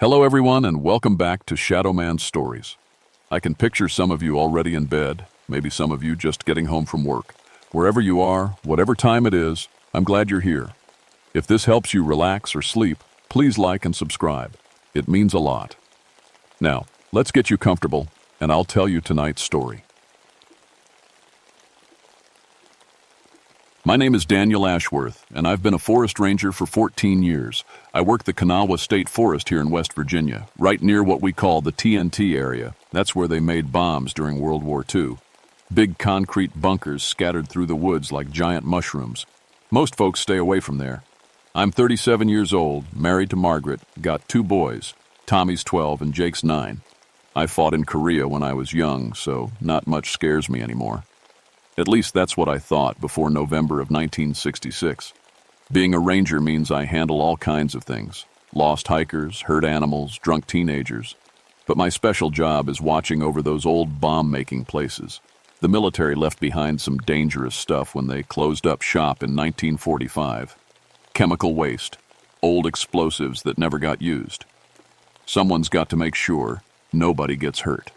Hello everyone and welcome back to Shadow Man Stories. I can picture some of you already in bed, maybe some of you just getting home from work. Wherever you are, whatever time it is, I'm glad you're here. If this helps you relax or sleep, please like and subscribe. It means a lot. Now, let's get you comfortable and I'll tell you tonight's story. My name is Daniel Ashworth, and I've been a forest ranger for 14 years. I work the Kanawha State Forest here in West Virginia, right near what we call the TNT area. That's where they made bombs during World War II. Big concrete bunkers scattered through the woods like giant mushrooms. Most folks stay away from there. I'm 37 years old, married to Margaret, got 2 boys. Tommy's 12 and Jake's 9. I fought in Korea when I was young, so not much scares me anymore. At least that's what I thought before November of 1966. Being a ranger means I handle all kinds of things. Lost hikers, hurt animals, drunk teenagers. But my special job is watching over those old bomb-making places. The military left behind some dangerous stuff when they closed up shop in 1945. Chemical waste, old explosives that never got used. Someone's got to make sure nobody gets hurt.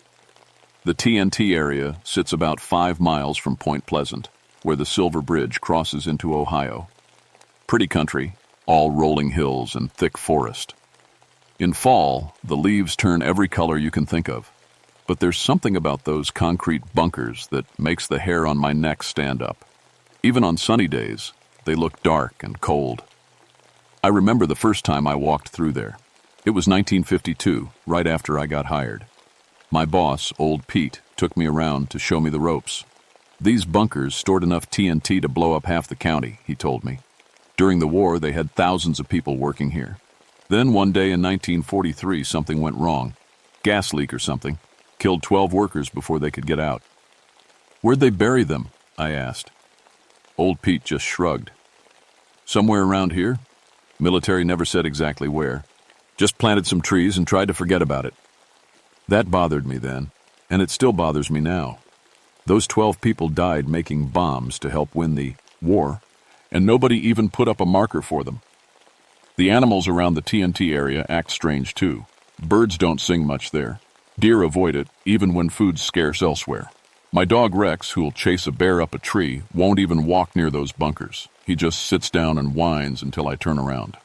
The TNT area sits about 5 miles from Point Pleasant, where the Silver Bridge crosses into Ohio. Pretty country, all rolling hills and thick forest. In fall, the leaves turn every color you can think of. But there's something about those concrete bunkers that makes the hair on my neck stand up. Even on sunny days, they look dark and cold. I remember the first time I walked through there. It was 1952, right after I got hired. My boss, Old Pete, took me around to show me the ropes. These bunkers stored enough TNT to blow up half the county, he told me. During the war, they had thousands of people working here. Then one day in 1943, something went wrong. Gas leak or something. Killed 12 workers before they could get out. Where'd they bury them? I asked. Old Pete just shrugged. Somewhere around here? Military never said exactly where. Just planted some trees and tried to forget about it. That bothered me then, and it still bothers me now. Those 12 people died making bombs to help win the war, and nobody even put up a marker for them. The animals around the TNT area act strange too. Birds don't sing much there. Deer avoid it, even when food's scarce elsewhere. My dog Rex, who'll chase a bear up a tree, won't even walk near those bunkers. He just sits down and whines until I turn around.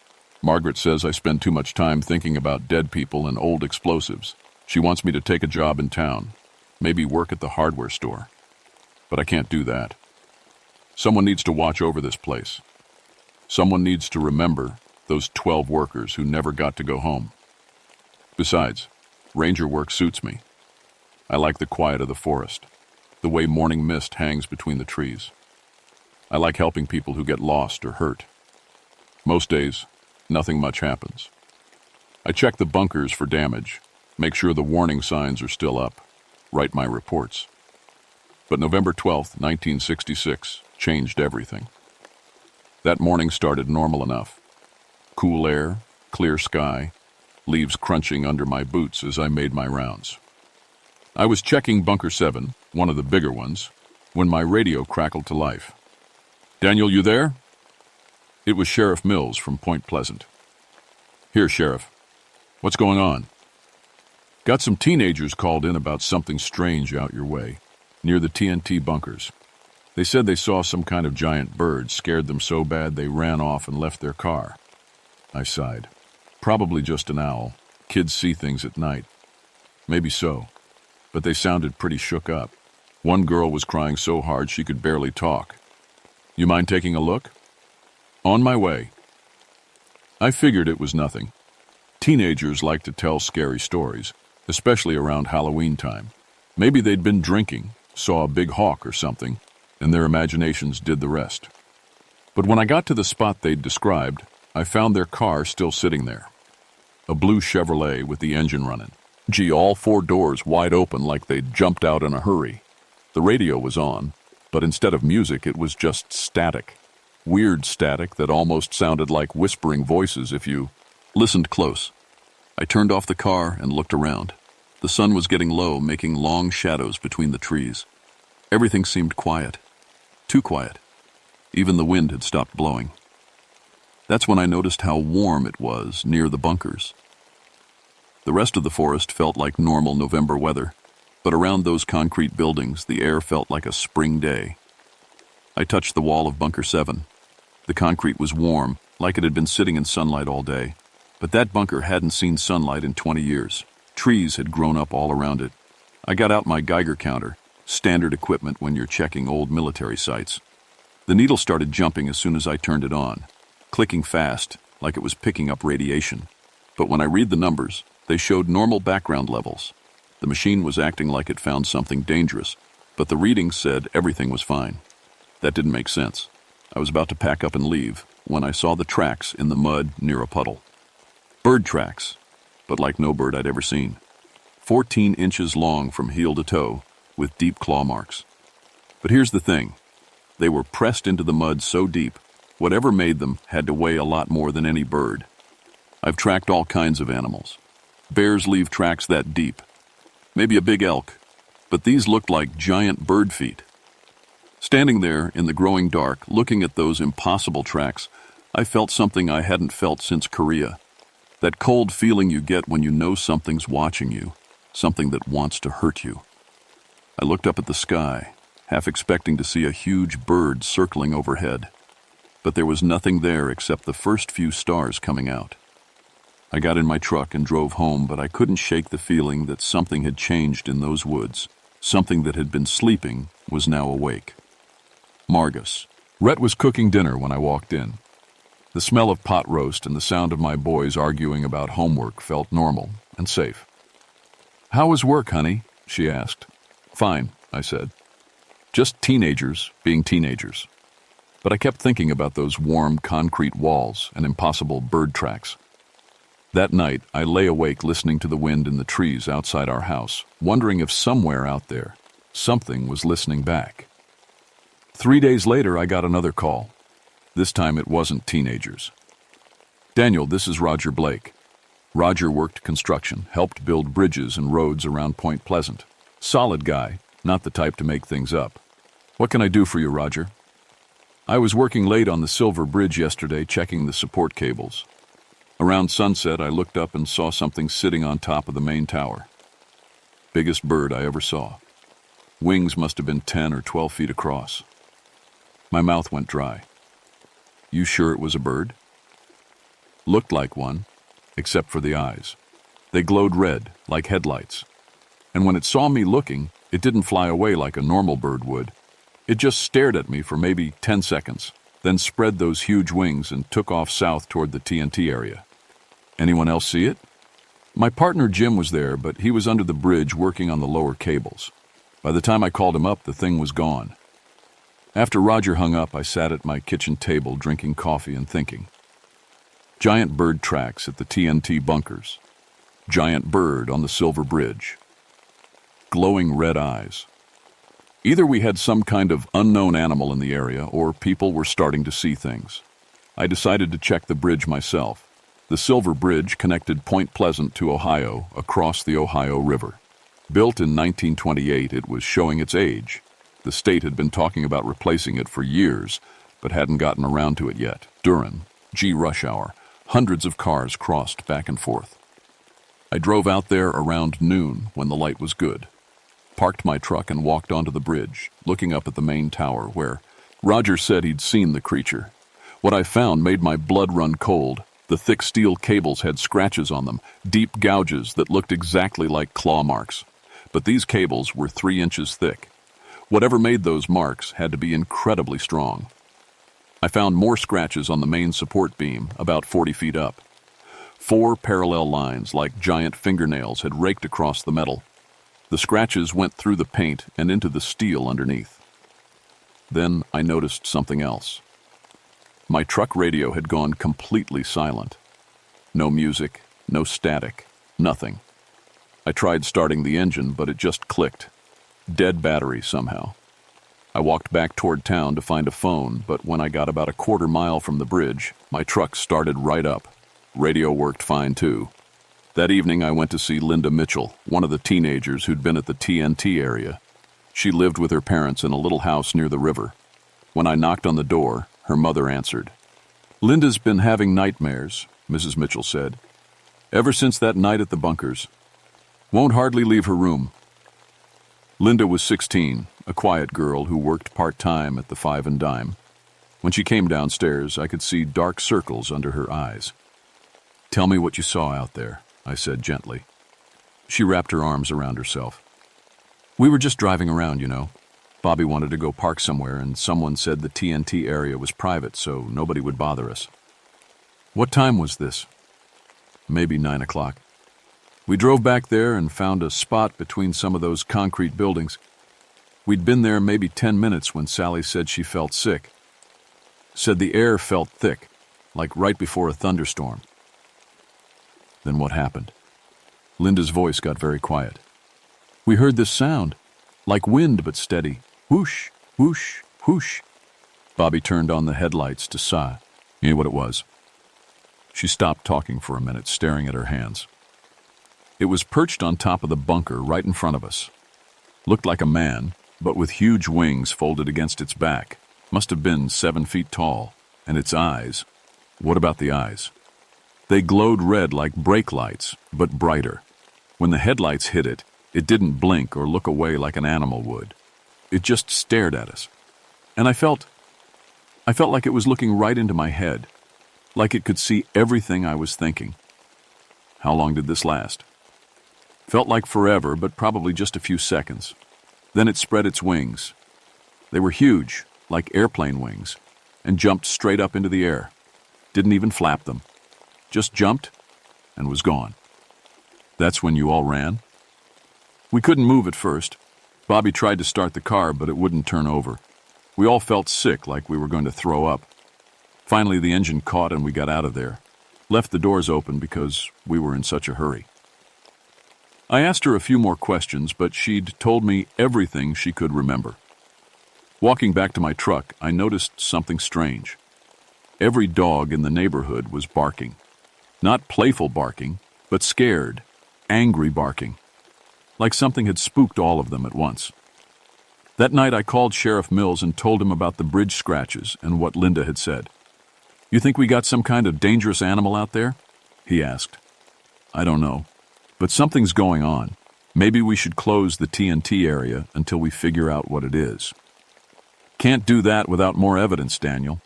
Margaret says I spend too much time thinking about dead people and old explosives. She wants me to take a job in town, maybe work at the hardware store. But I can't do that. Someone needs to watch over this place. Someone needs to remember those 12 workers who never got to go home. Besides, ranger work suits me. I like the quiet of the forest, the way morning mist hangs between the trees. I like helping people who get lost or hurt. Most days, nothing much happens. I check the bunkers for damage. Make sure the warning signs are still up. Write my reports. But November 12th, 1966, changed everything. That morning started normal enough. Cool air, clear sky, leaves crunching under my boots as I made my rounds. I was checking Bunker 7, one of the bigger ones, when my radio crackled to life. "Daniel, you there?" It was Sheriff Mills from Point Pleasant. "Here, Sheriff. What's going on?" "Got some teenagers called in about something strange out your way, near the TNT bunkers. They said they saw some kind of giant bird, scared them so bad they ran off and left their car." I sighed. Probably just an owl. Kids see things at night. Maybe so, but they sounded pretty shook up. One girl was crying so hard she could barely talk. "You mind taking a look?" "On my way." I figured it was nothing. Teenagers like to tell scary stories, especially around Halloween time. Maybe they'd been drinking, saw a big hawk or something, and their imaginations did the rest. But when I got to the spot they'd described, I found their car still sitting there. A blue Chevrolet with the engine running. Gee, all 4 doors wide open like they'd jumped out in a hurry. The radio was on, but instead of music, it was just static. Weird static that almost sounded like whispering voices if you listened close. I turned off the car and looked around. The sun was getting low, making long shadows between the trees. Everything seemed quiet. Too quiet. Even the wind had stopped blowing. That's when I noticed how warm it was near the bunkers. The rest of the forest felt like normal November weather, but around those concrete buildings, the air felt like a spring day. I touched the wall of Bunker 7. The concrete was warm, like it had been sitting in sunlight all day, but that bunker hadn't seen sunlight in 20 years. Trees had grown up all around it. I got out my Geiger counter, standard equipment when you're checking old military sites. The needle started jumping as soon as I turned it on, clicking fast, like it was picking up radiation. But when I read the numbers, they showed normal background levels. The machine was acting like it found something dangerous, but the readings said everything was fine. That didn't make sense. I was about to pack up and leave when I saw the tracks in the mud near a puddle. Bird tracks, but like no bird I'd ever seen. 14 inches long from heel to toe, with deep claw marks. But here's the thing. They were pressed into the mud so deep, whatever made them had to weigh a lot more than any bird. I've tracked all kinds of animals. Bears leave tracks that deep. Maybe a big elk, but these looked like giant bird feet. Standing there in the growing dark, looking at those impossible tracks, I felt something I hadn't felt since Korea. That cold feeling you get when you know something's watching you, something that wants to hurt you. I looked up at the sky, half expecting to see a huge bird circling overhead. But there was nothing there except the first few stars coming out. I got in my truck and drove home, but I couldn't shake the feeling that something had changed in those woods. Something that had been sleeping was now awake. Margus. Rhett was cooking dinner when I walked in. The smell of pot roast and the sound of my boys arguing about homework felt normal and safe. "How was work, honey?" she asked. "Fine," I said. "Just teenagers being teenagers." But I kept thinking about those warm concrete walls and impossible bird tracks. That night, I lay awake listening to the wind in the trees outside our house, wondering if somewhere out there, something was listening back. 3 days later, I got another call. This time it wasn't teenagers. "Daniel, this is Roger Blake." Roger worked construction, helped build bridges and roads around Point Pleasant. Solid guy, not the type to make things up. "What can I do for you, Roger?" "I was working late on the Silver Bridge yesterday, checking the support cables. Around sunset, I looked up and saw something sitting on top of the main tower. Biggest bird I ever saw. Wings must have been 10 or 12 feet across." My mouth went dry. "You sure it was a bird?" "Looked like one, except for the eyes. They glowed red, like headlights. And when it saw me looking, it didn't fly away like a normal bird would. It just stared at me for maybe 10 seconds, then spread those huge wings and took off south toward the TNT area." "Anyone else see it?" "My partner Jim was there, but he was under the bridge working on the lower cables. By the time I called him up, the thing was gone." After Roger hung up, I sat at my kitchen table drinking coffee and thinking. Giant bird tracks at the TNT bunkers. Giant bird on the Silver Bridge. Glowing red eyes. Either we had some kind of unknown animal in the area, or people were starting to see things. I decided to check the bridge myself. The Silver Bridge connected Point Pleasant to Ohio across the Ohio River. Built in 1928, it was showing its age. The state had been talking about replacing it for years, but hadn't gotten around to it yet. During rush hour, hundreds of cars crossed back and forth. I drove out there around noon when the light was good. Parked my truck and walked onto the bridge, looking up at the main tower where Roger said he'd seen the creature. What I found made my blood run cold. The thick steel cables had scratches on them, deep gouges that looked exactly like claw marks. But these cables were 3 inches thick. Whatever made those marks had to be incredibly strong. I found more scratches on the main support beam, about 40 feet up. 4 parallel lines, like giant fingernails, had raked across the metal. The scratches went through the paint and into the steel underneath. Then I noticed something else. My truck radio had gone completely silent. No music, no static, nothing. I tried starting the engine, but it just clicked. Dead battery somehow. I walked back toward town to find a phone, but when I got about a quarter mile from the bridge, my truck started right up. Radio worked fine too. That evening I went to see Linda Mitchell, one of the teenagers who'd been at the TNT area. She lived with her parents in a little house near the river. When I knocked on the door, her mother answered. "Linda's been having nightmares," Mrs. Mitchell said. Ever since that night at the bunkers. Won't hardly leave her room. Linda was 16, a quiet girl who worked part-time at the Five and Dime. When she came downstairs, I could see dark circles under her eyes. "Tell me what you saw out there," I said gently. She wrapped her arms around herself. "We were just driving around, you know. Bobby wanted to go park somewhere, and someone said the TNT area was private, so nobody would bother us." "What time was this?" "Maybe 9 o'clock. We drove back there and found a spot between some of those concrete buildings. We'd been there maybe 10 minutes when Sally said she felt sick. Said the air felt thick, like right before a thunderstorm." "Then what happened?" Linda's voice got very quiet. "We heard this sound, like wind but steady. Whoosh, whoosh, whoosh." Bobby turned on the headlights to sigh. You know what it was? She stopped talking for a minute, staring at her hands. It was perched on top of the bunker right in front of us. Looked like a man, but with huge wings folded against its back. Must have been 7 feet tall. And its eyes. What about the eyes? They glowed red like brake lights, but brighter. When the headlights hit it, it didn't blink or look away like an animal would. It just stared at us. And I felt like it was looking right into my head, like it could see everything I was thinking. How long did this last? Felt like forever, but probably just a few seconds. Then it spread its wings. They were huge, like airplane wings, and jumped straight up into the air. Didn't even flap them. Just jumped and was gone. That's when you all ran? We couldn't move at first. Bobby tried to start the car, but it wouldn't turn over. We all felt sick, like we were going to throw up. Finally, the engine caught and we got out of there. Left the doors open because we were in such a hurry. I asked her a few more questions, but she'd told me everything she could remember. Walking back to my truck, I noticed something strange. Every dog in the neighborhood was barking. Not playful barking, but scared, angry barking. Like something had spooked all of them at once. That night I called Sheriff Mills and told him about the bridge scratches and what Linda had said. "You think we got some kind of dangerous animal out there?" he asked. "I don't know, but something's going on. Maybe we should close the TNT area until we figure out what it is." "Can't do that without more evidence, Daniel.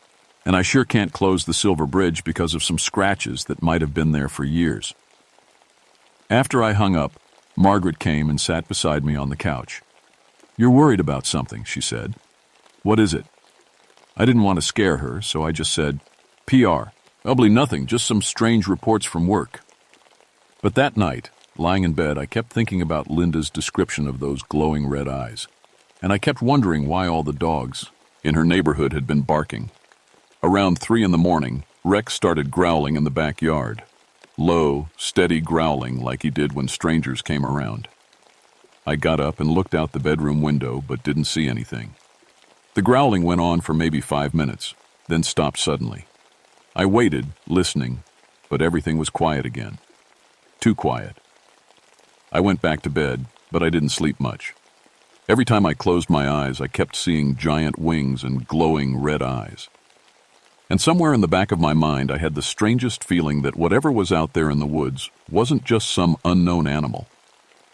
And I sure can't close the Silver Bridge because of some scratches that might have been there for years." After I hung up, Margaret came and sat beside me on the couch. "You're worried about something," she said. "What is it?" I didn't want to scare her, so I just said, "PR. Probably nothing, just some strange reports from work." But that night, lying in bed, I kept thinking about Linda's description of those glowing red eyes. And I kept wondering why all the dogs in her neighborhood had been barking. Around 3 a.m, Rex started growling in the backyard. Low, steady growling like he did when strangers came around. I got up and looked out the bedroom window, but didn't see anything. The growling went on for maybe 5 minutes, then stopped suddenly. I waited, listening, but everything was quiet again. Too quiet. I went back to bed, but I didn't sleep much. Every time I closed my eyes, I kept seeing giant wings and glowing red eyes. And somewhere in the back of my mind, I had the strangest feeling that whatever was out there in the woods wasn't just some unknown animal.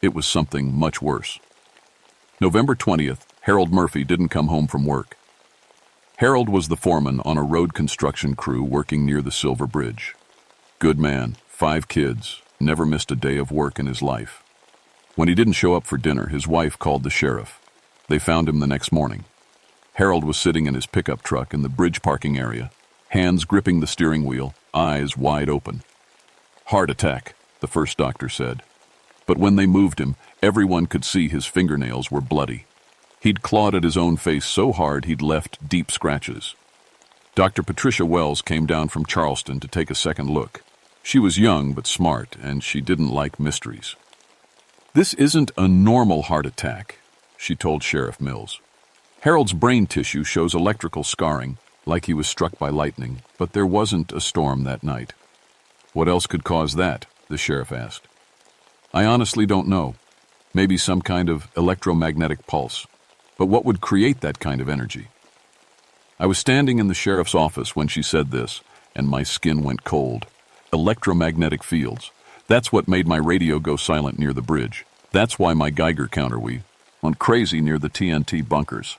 It was something much worse. November 20th, Harold Murphy didn't come home from work. Harold was the foreman on a road construction crew working near the Silver Bridge. Good man, 5 kids, never missed a day of work in his life. When he didn't show up for dinner, his wife called the sheriff. They found him the next morning. Harold was sitting in his pickup truck in the bridge parking area, hands gripping the steering wheel, eyes wide open. "Heart attack," the first doctor said. But when they moved him, everyone could see his fingernails were bloody. He'd clawed at his own face so hard he'd left deep scratches. Dr. Patricia Wells came down from Charleston to take a second look. She was young but smart, and she didn't like mysteries. "This isn't a normal heart attack," she told Sheriff Mills. "Harold's brain tissue shows electrical scarring, like he was struck by lightning, but there wasn't a storm that night." "What else could cause that?" the sheriff asked. "I honestly don't know. Maybe some kind of electromagnetic pulse. But what would create that kind of energy?" I was standing in the sheriff's office when she said this, and my skin went cold. Electromagnetic fields. That's what made my radio go silent near the bridge. That's why my Geiger counter went crazy near the TNT bunkers.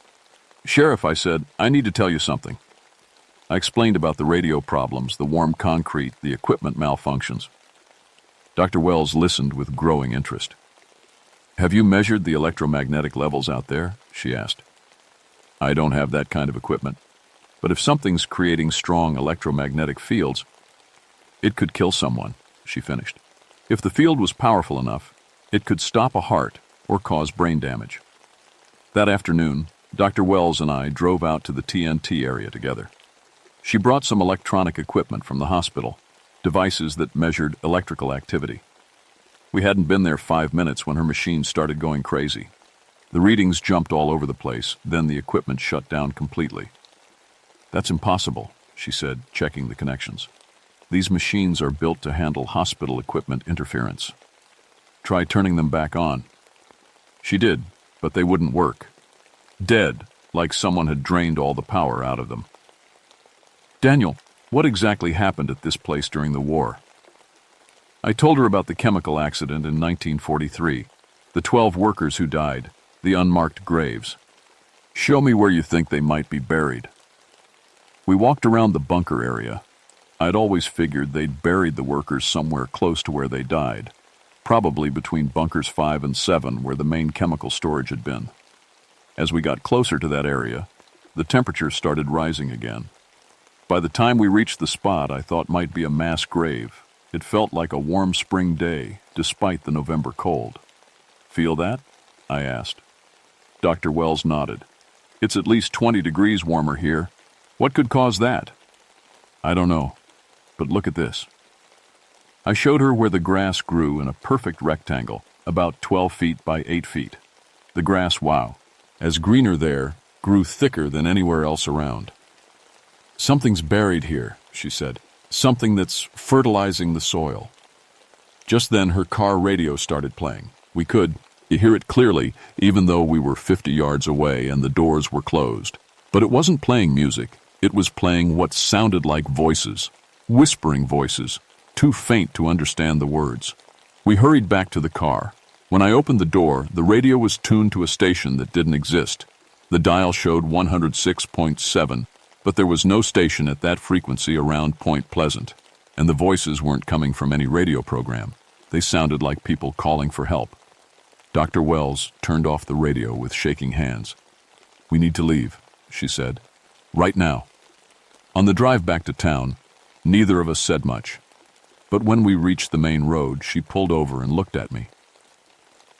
Sheriff, I said, I need to tell you something. I explained about the radio problems, the warm concrete, the equipment malfunctions. Dr. Wells listened with growing interest. Have you measured the electromagnetic levels out there? She asked. I don't have that kind of equipment. But if something's creating strong electromagnetic fields, it could kill someone, she finished. If the field was powerful enough, it could stop a heart or cause brain damage. That afternoon, Dr. Wells and I drove out to the TNT area together. She brought some electronic equipment from the hospital, devices that measured electrical activity. We hadn't been there 5 minutes when her machine started going crazy. The readings jumped all over the place, then the equipment shut down completely. That's impossible, she said, checking the connections. These machines are built to handle hospital equipment interference. Try turning them back on. She did, but they wouldn't work. Dead, like someone had drained all the power out of them. Daniel, what exactly happened at this place during the war? I told her about the chemical accident in 1943, the 12 workers who died, the unmarked graves. Show me where you think they might be buried. We walked around the bunker area. I'd always figured they'd buried the workers somewhere close to where they died, probably between bunkers 5 and 7 where the main chemical storage had been. As we got closer to that area, the temperature started rising again. By the time we reached the spot I thought might be a mass grave, it felt like a warm spring day, despite the November cold. Feel that? I asked. Dr. Wells nodded. It's at least 20 degrees warmer here. What could cause that? I don't know, but look at this. I showed her where the grass grew in a perfect rectangle, about 12 feet by 8 feet. The grass, wow, as greener there, grew thicker than anywhere else around. Something's buried here, she said. Something that's fertilizing the soil. Just then her car radio started playing. We could hear it clearly, even though we were 50 yards away and the doors were closed. But it wasn't playing music. It was playing what sounded like voices, whispering voices, too faint to understand the words. We hurried back to the car. When I opened the door, the radio was tuned to a station that didn't exist. The dial showed 106.7, but there was no station at that frequency around Point Pleasant, and the voices weren't coming from any radio program. They sounded like people calling for help. Dr. Wells turned off the radio with shaking hands. We need to leave, she said. Right now. On the drive back to town, neither of us said much. But when we reached the main road, she pulled over and looked at me.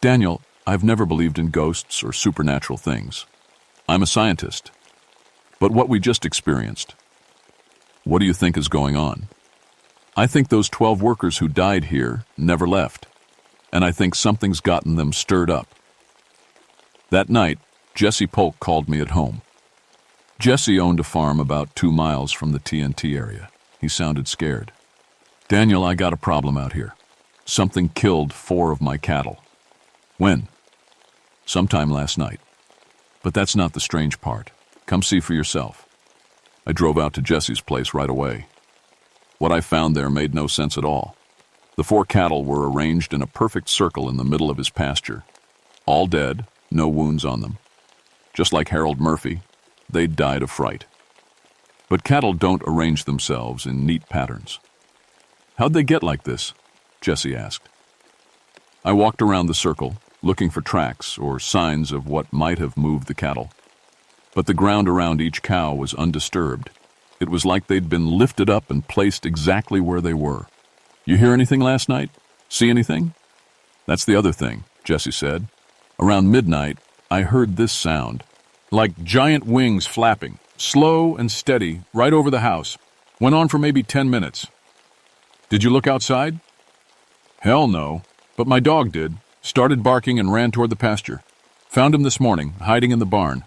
Daniel, I've never believed in ghosts or supernatural things. I'm a scientist. But what we just experienced, what do you think is going on? I think those 12 workers who died here never left, and I think something's gotten them stirred up. That night, Jesse Polk called me at home. Jesse owned a farm about 2 miles from the TNT area. He sounded scared. Daniel, I got a problem out here. Something killed 4 of my cattle. When? Sometime last night. But that's not the strange part. Come see for yourself. I drove out to Jesse's place right away. What I found there made no sense at all. The 4 cattle were arranged in a perfect circle in the middle of his pasture. All dead, no wounds on them. Just like Harold Murphy, they'd died of fright. But cattle don't arrange themselves in neat patterns. How'd they get like this? Jesse asked. I walked around the circle, looking for tracks or signs of what might have moved the cattle. But the ground around each cow was undisturbed. It was like they'd been lifted up and placed exactly where they were. You hear anything last night? See anything? That's the other thing, Jesse said. Around midnight, I heard this sound, like giant wings flapping, slow and steady, right over the house. Went on for maybe 10 minutes. Did you look outside? Hell no, but my dog did. Started barking and ran toward the pasture. Found him this morning, hiding in the barn.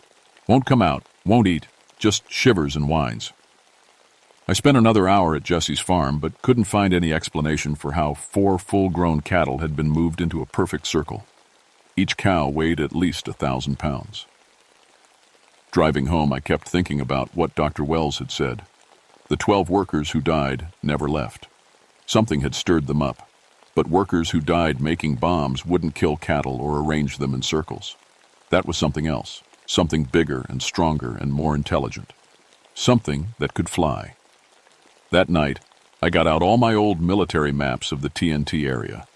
Won't come out, won't eat, just shivers and whines. I spent another hour at Jesse's farm, but couldn't find any explanation for how 4 full-grown cattle had been moved into a perfect circle. Each cow weighed at least 1,000 pounds. Driving home, I kept thinking about what Dr. Wells had said. The 12 workers who died never left. Something had stirred them up. But workers who died making bombs wouldn't kill cattle or arrange them in circles. That was something else, something bigger and stronger and more intelligent. Something that could fly. That night, I got out all my old military maps of the TNT area.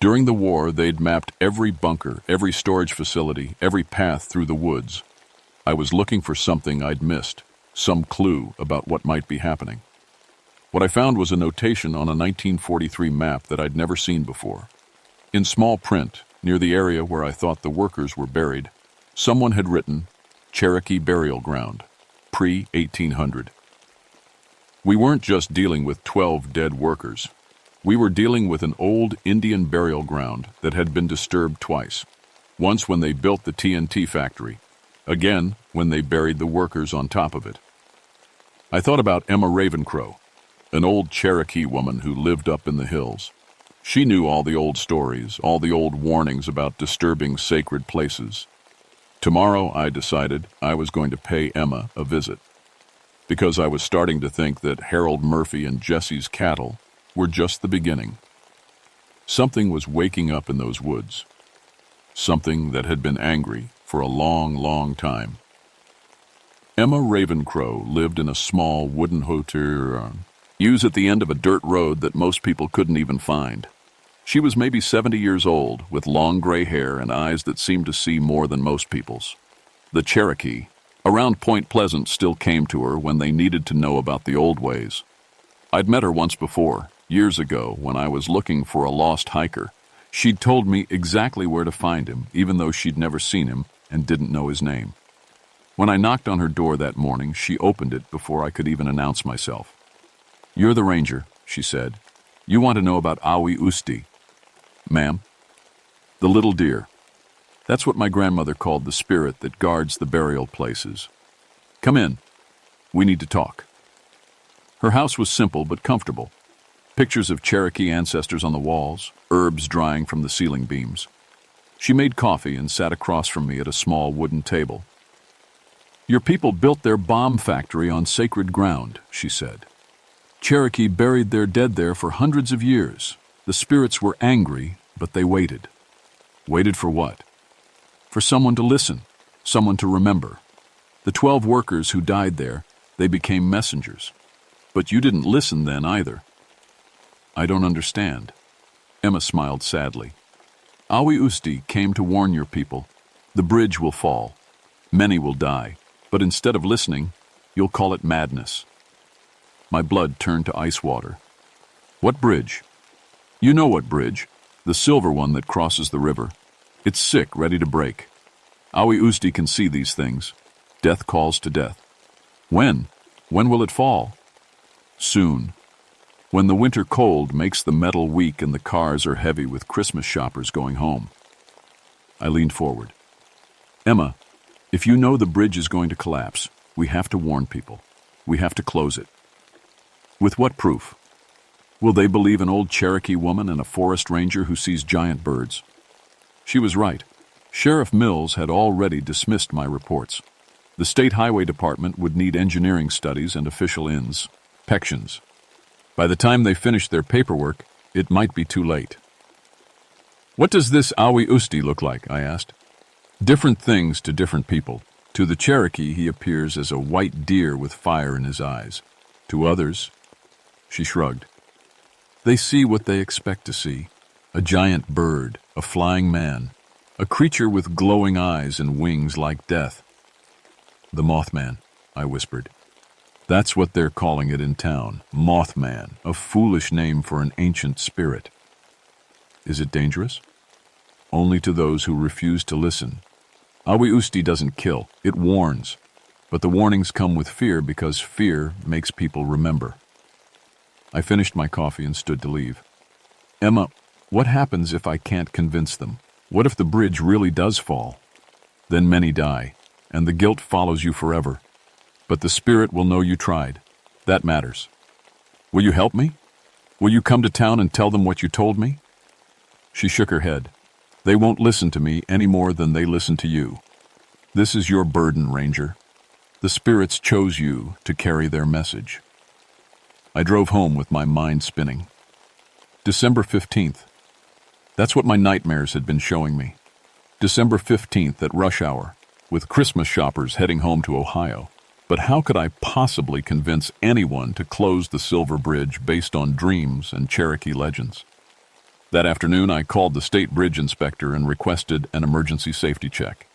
During the war, they'd mapped every bunker, every storage facility, every path through the woods. I was looking for something I'd missed, some clue about what might be happening. What I found was a notation on a 1943 map that I'd never seen before. In small print, near the area where I thought the workers were buried, someone had written, Cherokee Burial Ground, pre-1800. We weren't just dealing with 12 dead workers. We were dealing with an old Indian burial ground that had been disturbed twice. Once when they built the TNT factory, again when they buried the workers on top of it. I thought about Emma Ravencrow, an old Cherokee woman who lived up in the hills. She knew all the old stories, all the old warnings about disturbing sacred places. Tomorrow, I decided I was going to pay Emma a visit, because I was starting to think that Harold Murphy and Jesse's cattle were just the beginning. Something was waking up in those woods. Something that had been angry for a long, long time. Emma Ravencrow lived in a small wooden hotel used at the end of a dirt road that most people couldn't even find. She was maybe 70 years old, with long gray hair and eyes that seemed to see more than most people's. The Cherokee around Point Pleasant still came to her when they needed to know about the old ways. I'd met her once before, years ago, when I was looking for a lost hiker. She'd told me exactly where to find him, even though she'd never seen him and didn't know his name. When I knocked on her door that morning, she opened it before I could even announce myself. "You're the ranger," she said. "You want to know about Awi Usti." "Ma'am?" "The little deer. That's what my grandmother called the spirit that guards the burial places. Come in. We need to talk." Her house was simple but comfortable. Pictures of Cherokee ancestors on the walls, herbs drying from the ceiling beams. She made coffee and sat across from me at a small wooden table. "Your people built their bomb factory on sacred ground," she said. "Cherokee buried their dead there for hundreds of years. The spirits were angry, but they waited." Waited for what? For someone to listen, someone to remember. The 12 workers who died there, they became messengers. But you didn't listen then either. "I don't understand." Emma smiled sadly. "Awi Usti came to warn your people. The bridge will fall. Many will die. But instead of listening, you'll call it madness." My blood turned to ice water. "What bridge?" "You know what bridge. The silver one that crosses the river. It's sick, ready to break. Awi Usti can see these things. Death calls to death." "When? When will it fall?" "Soon. When the winter cold makes the metal weak and the cars are heavy with Christmas shoppers going home." I leaned forward. "Emma, if you know the bridge is going to collapse, we have to warn people. We have to close it." "With what proof? Will they believe an old Cherokee woman and a forest ranger who sees giant birds?" She was right. Sheriff Mills had already dismissed my reports. The State Highway Department would need engineering studies and official inspections. By the time they finished their paperwork, it might be too late. "What does this Awi Usti look like?" I asked. "Different things to different people. To the Cherokee, he appears as a white deer with fire in his eyes. To others," she shrugged, "they see what they expect to see. A giant bird, a flying man, a creature with glowing eyes and wings like death." "The Mothman," I whispered. "That's what they're calling it in town. Mothman, a foolish name for an ancient spirit." "Is it dangerous?" "Only to those who refuse to listen. Awi Usti doesn't kill, it warns. But the warnings come with fear because fear makes people remember." I finished my coffee and stood to leave. "Emma, what happens if I can't convince them? What if the bridge really does fall? Then many die, and the guilt follows you forever. But the spirit will know you tried. That matters. Will you help me? Will you come to town and tell them what you told me?" She shook her head. "They won't listen to me any more than they listen to you. This is your burden, Ranger. The spirits chose you to carry their message." I drove home with my mind spinning. December 15th, That's what my nightmares had been showing me. December 15th at rush hour, with Christmas shoppers heading home to Ohio. But how could I possibly convince anyone to close the Silver Bridge based on dreams and Cherokee legends? That afternoon, I called the state bridge inspector and requested an emergency safety check.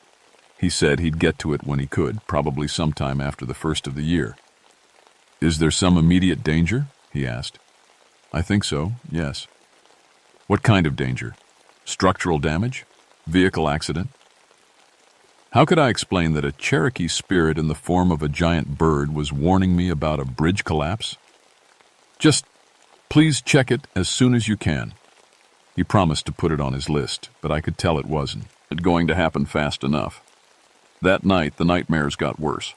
He said he'd get to it when he could, probably sometime after the first of the year. Is there some immediate danger? He asked. I think so, yes. What kind of danger? Structural damage? Vehicle accident? How could I explain that a Cherokee spirit in the form of a giant bird was warning me about a bridge collapse? Just please check it as soon as you can. He promised to put it on his list, but I could tell it wasn't going to happen fast enough. That night, the nightmares got worse.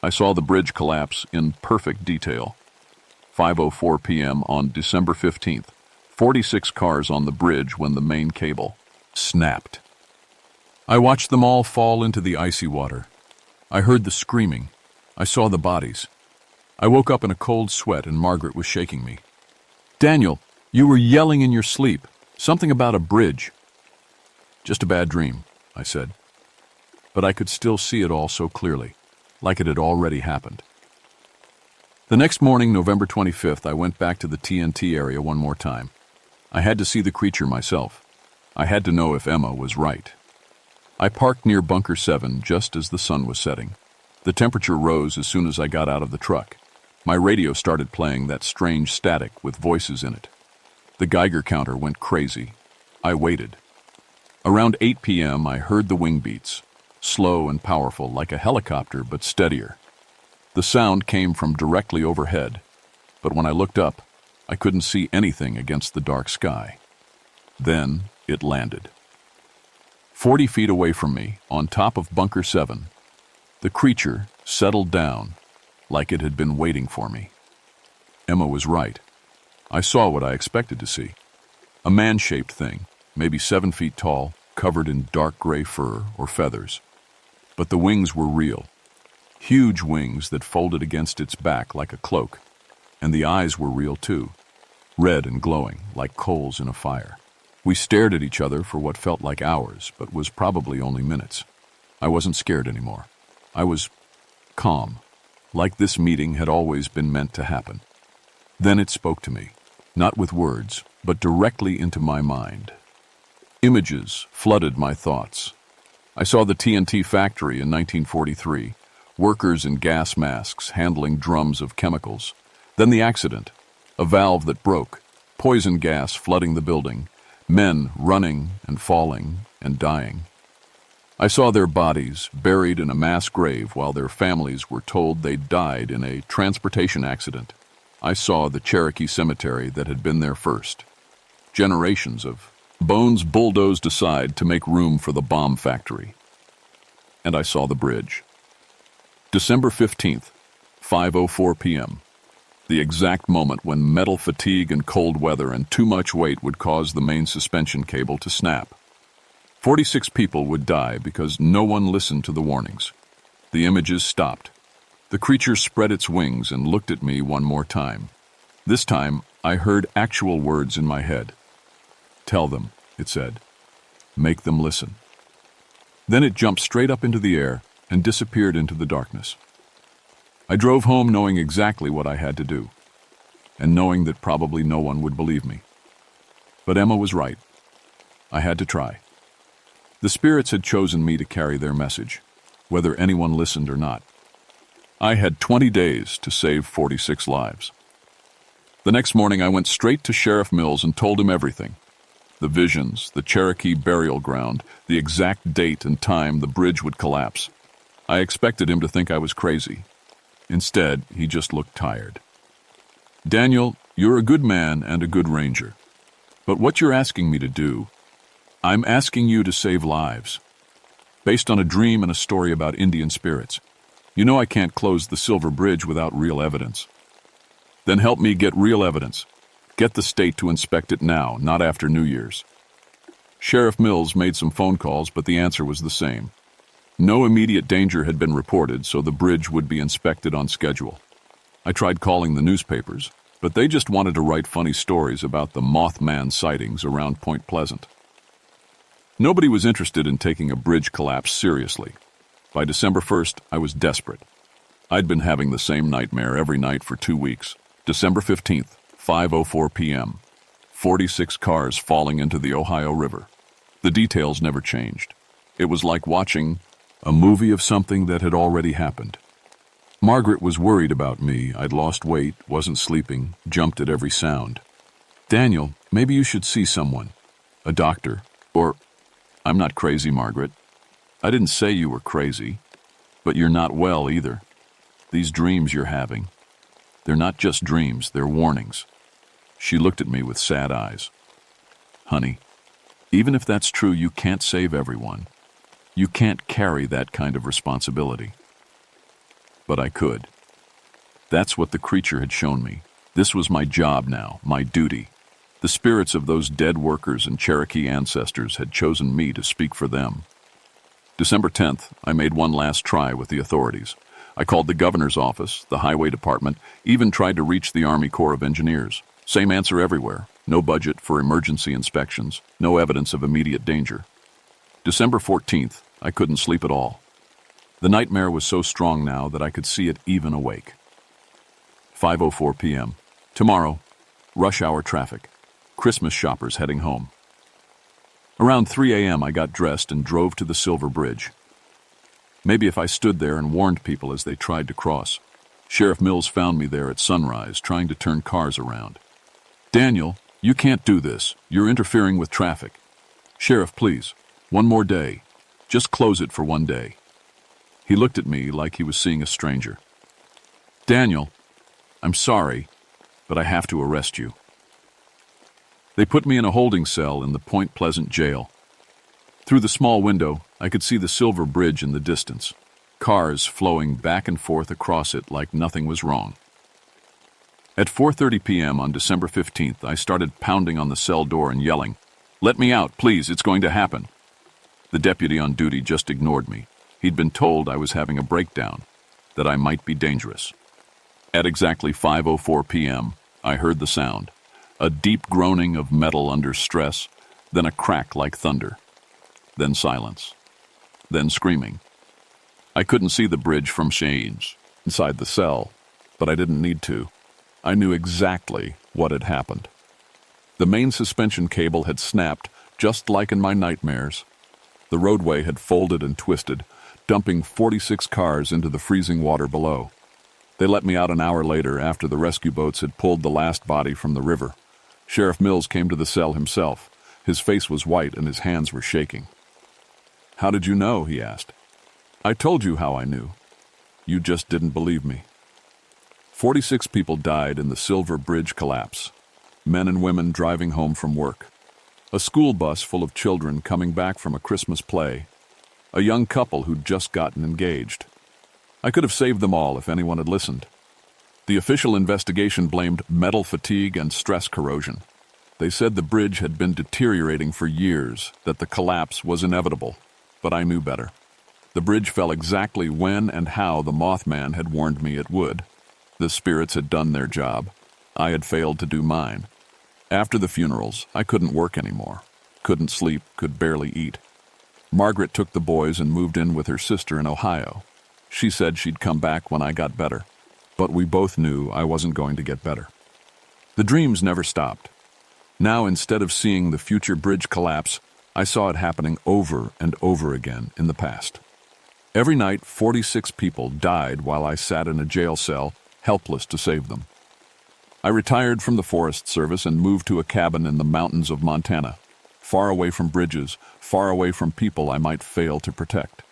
I saw the bridge collapse in perfect detail. 5:04 p.m. on December 15th, 46 cars on the bridge when the main cable snapped. I watched them all fall into the icy water. I heard the screaming. I saw the bodies. I woke up in a cold sweat and Margaret was shaking me. Daniel, you were yelling in your sleep. Something about a bridge. Just a bad dream, I said. But I could still see it all so clearly, like it had already happened. The next morning, November 25th, I went back to the TNT area one more time. I had to see the creature myself. I had to know if Emma was right. I parked near Bunker 7 just as the sun was setting. The temperature rose as soon as I got out of the truck. My radio started playing that strange static with voices in it. The Geiger counter went crazy. I waited. Around 8 p.m., I heard the wing beats, slow and powerful like a helicopter but steadier. The sound came from directly overhead, but when I looked up, I couldn't see anything against the dark sky. Then it landed. 40 feet away from me, on top of Bunker 7, the creature settled down like it had been waiting for me. Emma was right. I saw what I expected to see. A man-shaped thing, maybe 7 feet tall, covered in dark gray fur or feathers. But the wings were real. Huge wings that folded against its back like a cloak. And the eyes were real too, red and glowing like coals in a fire. We stared at each other for what felt like hours, but was probably only minutes. I wasn't scared anymore. I was calm, like this meeting had always been meant to happen. Then it spoke to me, not with words, but directly into my mind. Images flooded my thoughts. I saw the TNT factory in 1943, workers in gas masks handling drums of chemicals. Then the accident, a valve that broke, poison gas flooding the building, men running and falling and dying. I saw their bodies buried in a mass grave while their families were told they'd died in a transportation accident. I saw the Cherokee cemetery that had been there first. Generations of bones bulldozed aside to make room for the bomb factory. And I saw the bridge. December 15th, 5:04 p.m. The exact moment when metal fatigue and cold weather and too much weight would cause the main suspension cable to snap. 46 people would die because no one listened to the warnings. The images stopped. The creature spread its wings and looked at me one more time. This time, I heard actual words in my head. Tell them, it said. Make them listen. Then it jumped straight up into the air and disappeared into the darkness. I drove home knowing exactly what I had to do, and knowing that probably no one would believe me. But Emma was right. I had to try. The spirits had chosen me to carry their message, whether anyone listened or not. I had 20 days to save 46 lives. The next morning, I went straight to Sheriff Mills and told him everything. The visions, the Cherokee burial ground, the exact date and time the bridge would collapse. I expected him to think I was crazy. Instead, he just looked tired. Daniel, you're a good man and a good ranger. But what you're asking me to do, I'm asking you to save lives. Based on a dream and a story about Indian spirits. You know I can't close the Silver Bridge without real evidence. Then help me get real evidence. Get the state to inspect it now, not after New Year's. Sheriff Mills made some phone calls, but the answer was the same. No immediate danger had been reported, so the bridge would be inspected on schedule. I tried calling the newspapers, but they just wanted to write funny stories about the Mothman sightings around Point Pleasant. Nobody was interested in taking a bridge collapse seriously. By December 1st, I was desperate. I'd been having the same nightmare every night for 2 weeks. December 15th, 5:04 p.m. 46 cars falling into the Ohio River. The details never changed. It was like watching a movie of something that had already happened. Margaret was worried about me. I'd lost weight, wasn't sleeping, jumped at every sound. Daniel, maybe you should see someone. A doctor. Or, I'm not crazy, Margaret. I didn't say you were crazy, but you're not well either. These dreams you're having, they're not just dreams, they're warnings. She looked at me with sad eyes. Honey, even if that's true, you can't save everyone. You can't carry that kind of responsibility. But I could. That's what the creature had shown me. This was my job now, my duty. The spirits of those dead workers and Cherokee ancestors had chosen me to speak for them. December 10th, I made one last try with the authorities. I called the governor's office, the highway department, even tried to reach the Army Corps of Engineers. Same answer everywhere. No budget for emergency inspections, no evidence of immediate danger. December 14th, I couldn't sleep at all. The nightmare was so strong now that I could see it even awake. 5:04 p.m. Tomorrow, rush hour traffic. Christmas shoppers heading home. Around 3 a.m. I got dressed and drove to the Silver Bridge. Maybe if I stood there and warned people as they tried to cross. Sheriff Mills found me there at sunrise, trying to turn cars around. Daniel, you can't do this. You're interfering with traffic. Sheriff, please, one more day. Just close it for one day. He looked at me like he was seeing a stranger. Daniel, I'm sorry, but I have to arrest you. They put me in a holding cell in the Point Pleasant jail. Through the small window, I could see the Silver Bridge in the distance, cars flowing back and forth across it like nothing was wrong. At 4:30 p.m. on December 15th, I started pounding on the cell door and yelling, "Let me out, please, it's going to happen." The deputy on duty just ignored me. He'd been told I was having a breakdown, that I might be dangerous. At exactly 5:04 p.m., I heard the sound, a deep groaning of metal under stress, then a crack like thunder, then silence, then screaming. I couldn't see the bridge from Shane's inside the cell, but I didn't need to. I knew exactly what had happened. The main suspension cable had snapped, just like in my nightmares. The roadway had folded and twisted, dumping 46 cars into the freezing water below. They let me out an hour later after the rescue boats had pulled the last body from the river. Sheriff Mills came to the cell himself. His face was white and his hands were shaking. "How did you know?" he asked. "I told you how I knew. You just didn't believe me." 46 people died in the Silver Bridge collapse. Men and women driving home from work. A school bus full of children coming back from a Christmas play. A young couple who'd just gotten engaged. I could have saved them all if anyone had listened. The official investigation blamed metal fatigue and stress corrosion. They said the bridge had been deteriorating for years, that the collapse was inevitable. But I knew better. The bridge fell exactly when and how the Mothman had warned me it would. The spirits had done their job. I had failed to do mine. After the funerals, I couldn't work anymore. Couldn't sleep, could barely eat. Margaret took the boys and moved in with her sister in Ohio. She said she'd come back when I got better. But we both knew I wasn't going to get better. The dreams never stopped. Now, instead of seeing the future bridge collapse, I saw it happening over and over again in the past. Every night, 46 people died while I sat in a jail cell, helpless to save them. I retired from the Forest Service and moved to a cabin in the mountains of Montana, far away from bridges, far away from people I might fail to protect.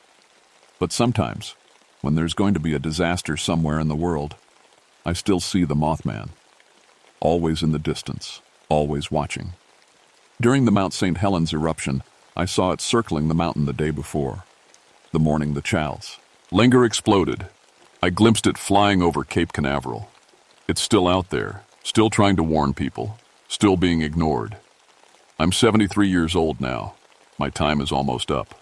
But sometimes, when there's going to be a disaster somewhere in the world, I still see the Mothman, always in the distance, always watching. During the Mount St. Helens eruption, I saw it circling the mountain the day before, the morning the Chals. Linger exploded. I glimpsed it flying over Cape Canaveral. It's still out there, still trying to warn people, still being ignored. I'm 73 years old now. My time is almost up.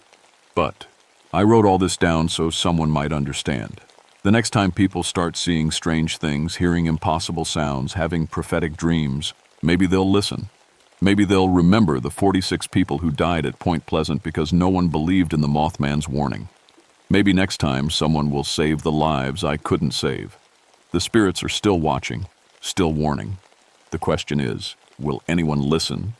But I wrote all this down so someone might understand. The next time people start seeing strange things, hearing impossible sounds, having prophetic dreams, maybe they'll listen. Maybe they'll remember the 46 people who died at Point Pleasant because no one believed in the Mothman's warning. Maybe next time someone will save the lives I couldn't save. The spirits are still watching, still warning. The question is, will anyone listen?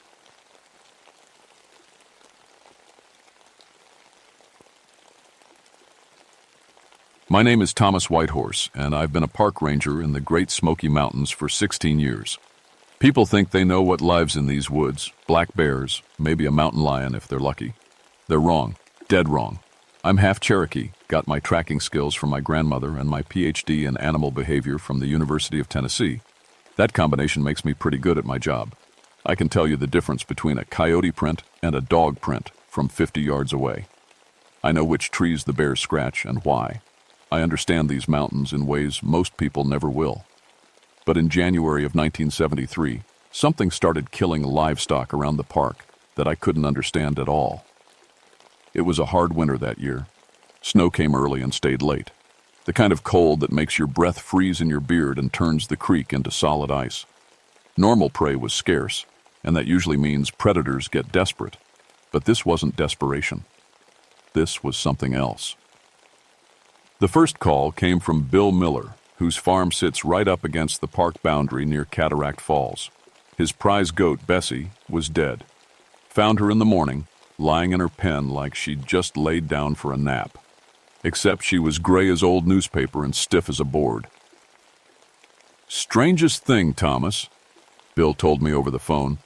My name is Thomas Whitehorse, and I've been a park ranger in the Great Smoky Mountains for 16 years. People think they know what lives in these woods, black bears, maybe a mountain lion if they're lucky. They're wrong, dead wrong. I'm half Cherokee, got my tracking skills from my grandmother and my PhD in animal behavior from the University of Tennessee. That combination makes me pretty good at my job. I can tell you the difference between a coyote print and a dog print from 50 yards away. I know which trees the bears scratch and why. I understand these mountains in ways most people never will. But in January of 1973, something started killing livestock around the park that I couldn't understand at all. It was a hard winter that year. Snow came early and stayed late. The kind of cold that makes your breath freeze in your beard and turns the creek into solid ice. Normal prey was scarce, and that usually means predators get desperate. But this wasn't desperation. This was something else. The first call came from Bill Miller, whose farm sits right up against the park boundary near Cataract Falls. His prize goat, Bessie, was dead. Found her in the morning, lying in her pen like she'd just laid down for a nap. Except she was gray as old newspaper and stiff as a board. "Strangest thing, Thomas," Bill told me over the phone.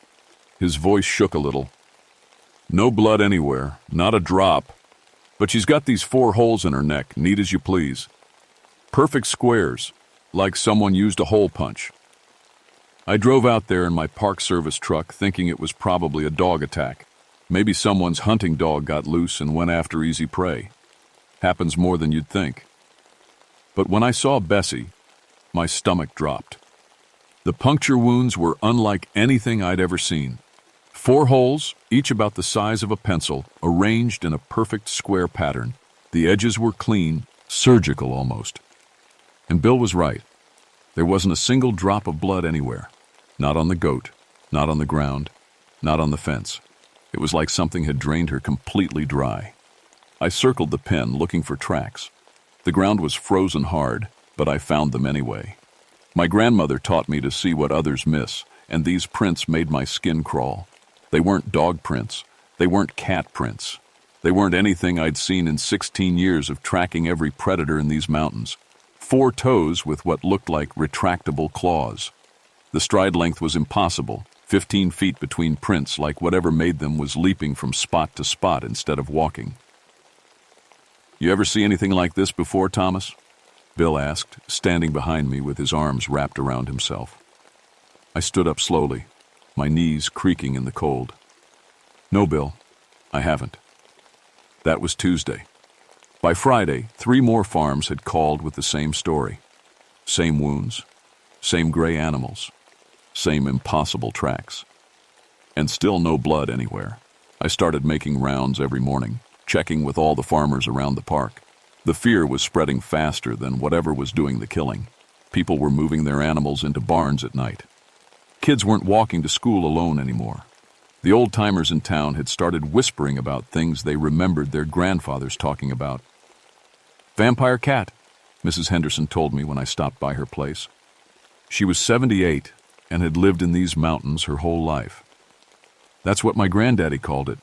His voice shook a little. "No blood anywhere, not a drop. But she's got these 4 holes in her neck, neat as you please. Perfect squares, like someone used a hole punch." I drove out there in my Park Service truck thinking it was probably a dog attack. Maybe someone's hunting dog got loose and went after easy prey. Happens more than you'd think. But when I saw Bessie, my stomach dropped. The puncture wounds were unlike anything I'd ever seen. 4 holes, each about the size of a pencil, arranged in a perfect square pattern. The edges were clean, surgical almost. And Bill was right. There wasn't a single drop of blood anywhere. Not on the goat, not on the ground, not on the fence. It was like something had drained her completely dry. I circled the pen looking for tracks. The ground was frozen hard, but I found them anyway. My grandmother taught me to see what others miss, and these prints made my skin crawl. They weren't dog prints. They weren't cat prints. They weren't anything I'd seen in 16 years of tracking every predator in these mountains. 4 toes with what looked like retractable claws. The stride length was impossible, 15 feet between prints, like whatever made them was leaping from spot to spot instead of walking. "You ever see anything like this before, Thomas?" Bill asked, standing behind me with his arms wrapped around himself. I stood up slowly, my knees creaking in the cold. "No, Bill, I haven't." That was Tuesday. By Friday, 3 more farms had called with the same story. Same wounds, same gray animals, same impossible tracks. And still no blood anywhere. I started making rounds every morning, checking with all the farmers around the park. The fear was spreading faster than whatever was doing the killing. People were moving their animals into barns at night. Kids weren't walking to school alone anymore. The old-timers in town had started whispering about things they remembered their grandfathers talking about. "Vampire cat," Mrs. Henderson told me when I stopped by her place. She was 78 and had lived in these mountains her whole life. That's what my granddaddy called it.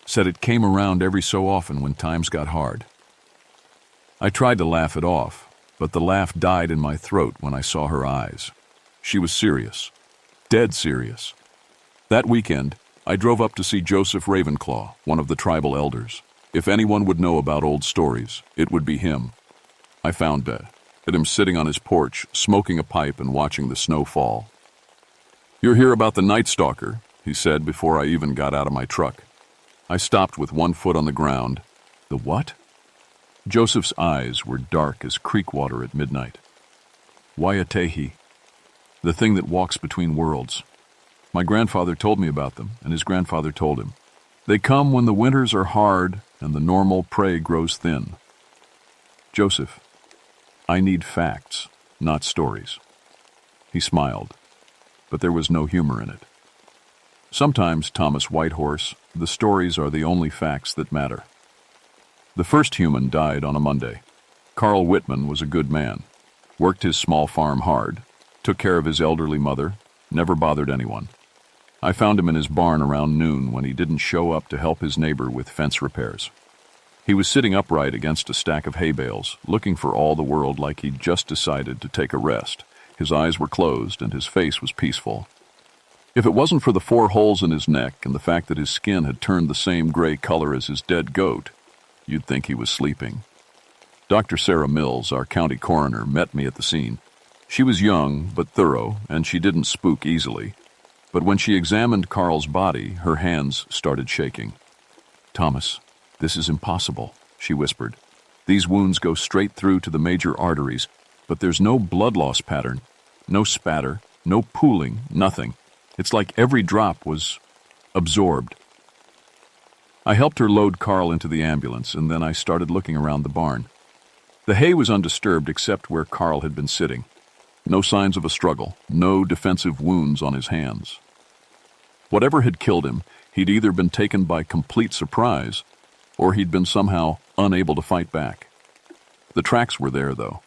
Said it came around every so often when times got hard. I tried to laugh it off, but the laugh died in my throat when I saw her eyes. She was serious. Dead serious. That weekend, I drove up to see Joseph Ravenclaw, one of the tribal elders. If anyone would know about old stories, it would be him. I found him sitting on his porch, smoking a pipe and watching the snow fall. "You're here about the Night Stalker," he said before I even got out of my truck. I stopped with one foot on the ground. "The what?" Joseph's eyes were dark as creek water at midnight. "Waiatehi, the thing that walks between worlds. My grandfather told me about them, and his grandfather told him. They come when the winters are hard and the normal prey grows thin." "Joseph, I need facts, not stories. He smiled, but there was no humor in it. Sometimes, Thomas Whitehorse, the stories are the only facts that matter. The first human died on a Monday. Carl Whitman was a good man, worked his small farm hard, took care of his elderly mother, never bothered anyone. I found him in his barn around noon when he didn't show up to help his neighbor with fence repairs. He was sitting upright against a stack of hay bales, looking for all the world like he'd just decided to take a rest. His eyes were closed and his face was peaceful. If it wasn't for the 4 holes in his neck and the fact that his skin had turned the same gray color as his dead goat, you'd think he was sleeping. Dr. Sarah Mills, our county coroner, met me at the scene. She was young but thorough, and she didn't spook easily. But when she examined Carl's body, her hands started shaking. "Thomas, this is impossible," she whispered. "These wounds go straight through to the major arteries, but there's no blood loss pattern, no spatter, no pooling, nothing. It's like every drop was absorbed." I helped her load Carl into the ambulance, and then I started looking around the barn. The hay was undisturbed except where Carl had been sitting. No signs of a struggle, no defensive wounds on his hands. Whatever had killed him, he'd either been taken by complete surprise, or he'd been somehow unable to fight back. The tracks were there, though.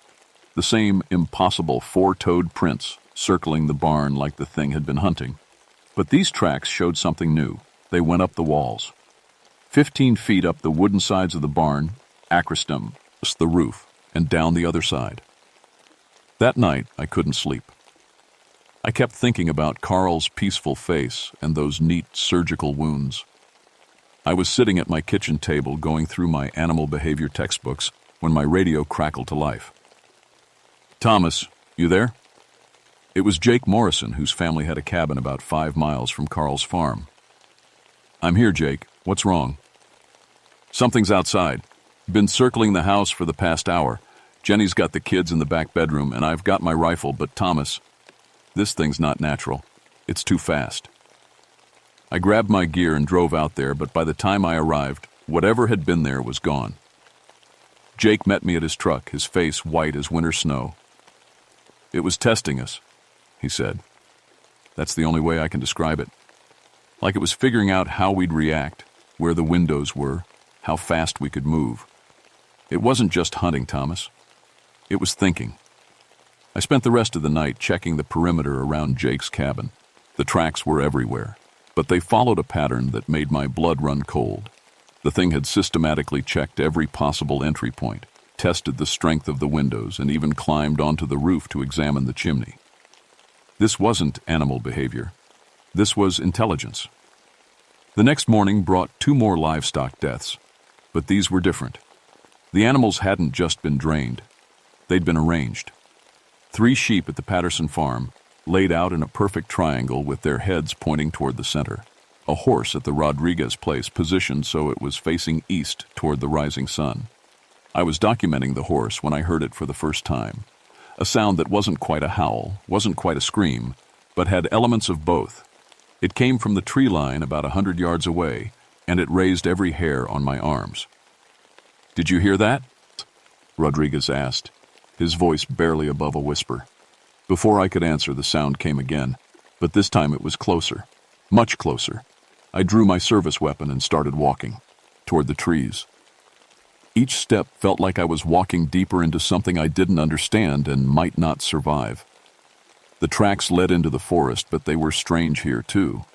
The same impossible 4-toed prints circling the barn like the thing had been hunting. But these tracks showed something new. They went up the walls. 15 feet up the wooden sides of the barn, acrostim, the roof, and down the other side. That night, I couldn't sleep. I kept thinking about Carl's peaceful face and those neat surgical wounds. I was sitting at my kitchen table going through my animal behavior textbooks when my radio crackled to life. "Thomas, you there?" It was Jake Morrison, whose family had a cabin about 5 miles from Carl's farm. "I'm here, Jake. What's wrong?" "Something's outside. Been circling the house for the past hour. Jenny's got the kids in the back bedroom, and I've got my rifle, but Thomas, this thing's not natural. It's too fast." I grabbed my gear and drove out there, but by the time I arrived, whatever had been there was gone. Jake met me at his truck, his face white as winter snow. "It was testing us," he said. "That's the only way I can describe it. Like it was figuring out how we'd react, where the windows were, how fast we could move. It wasn't just hunting, Thomas. It was thinking." I spent the rest of the night checking the perimeter around Jake's cabin. The tracks were everywhere, but they followed a pattern that made my blood run cold. The thing had systematically checked every possible entry point, tested the strength of the windows, and even climbed onto the roof to examine the chimney. This wasn't animal behavior. This was intelligence. The next morning brought 2 more livestock deaths, but these were different. The animals hadn't just been drained. They'd been arranged. 3 sheep at the Patterson farm, laid out in a perfect triangle with their heads pointing toward the center. A horse at the Rodriguez place positioned so it was facing east toward the rising sun. I was documenting the horse when I heard it for the first time. A sound that wasn't quite a howl, wasn't quite a scream, but had elements of both. It came from the tree line about 100 yards away, and it raised every hair on my arms. "Did you hear that?" Rodriguez asked, his voice barely above a whisper. Before I could answer, the sound came again, but this time it was closer, much closer. I drew my service weapon and started walking toward the trees. Each step felt like I was walking deeper into something I didn't understand and might not survive. The tracks led into the forest, but they were strange here too.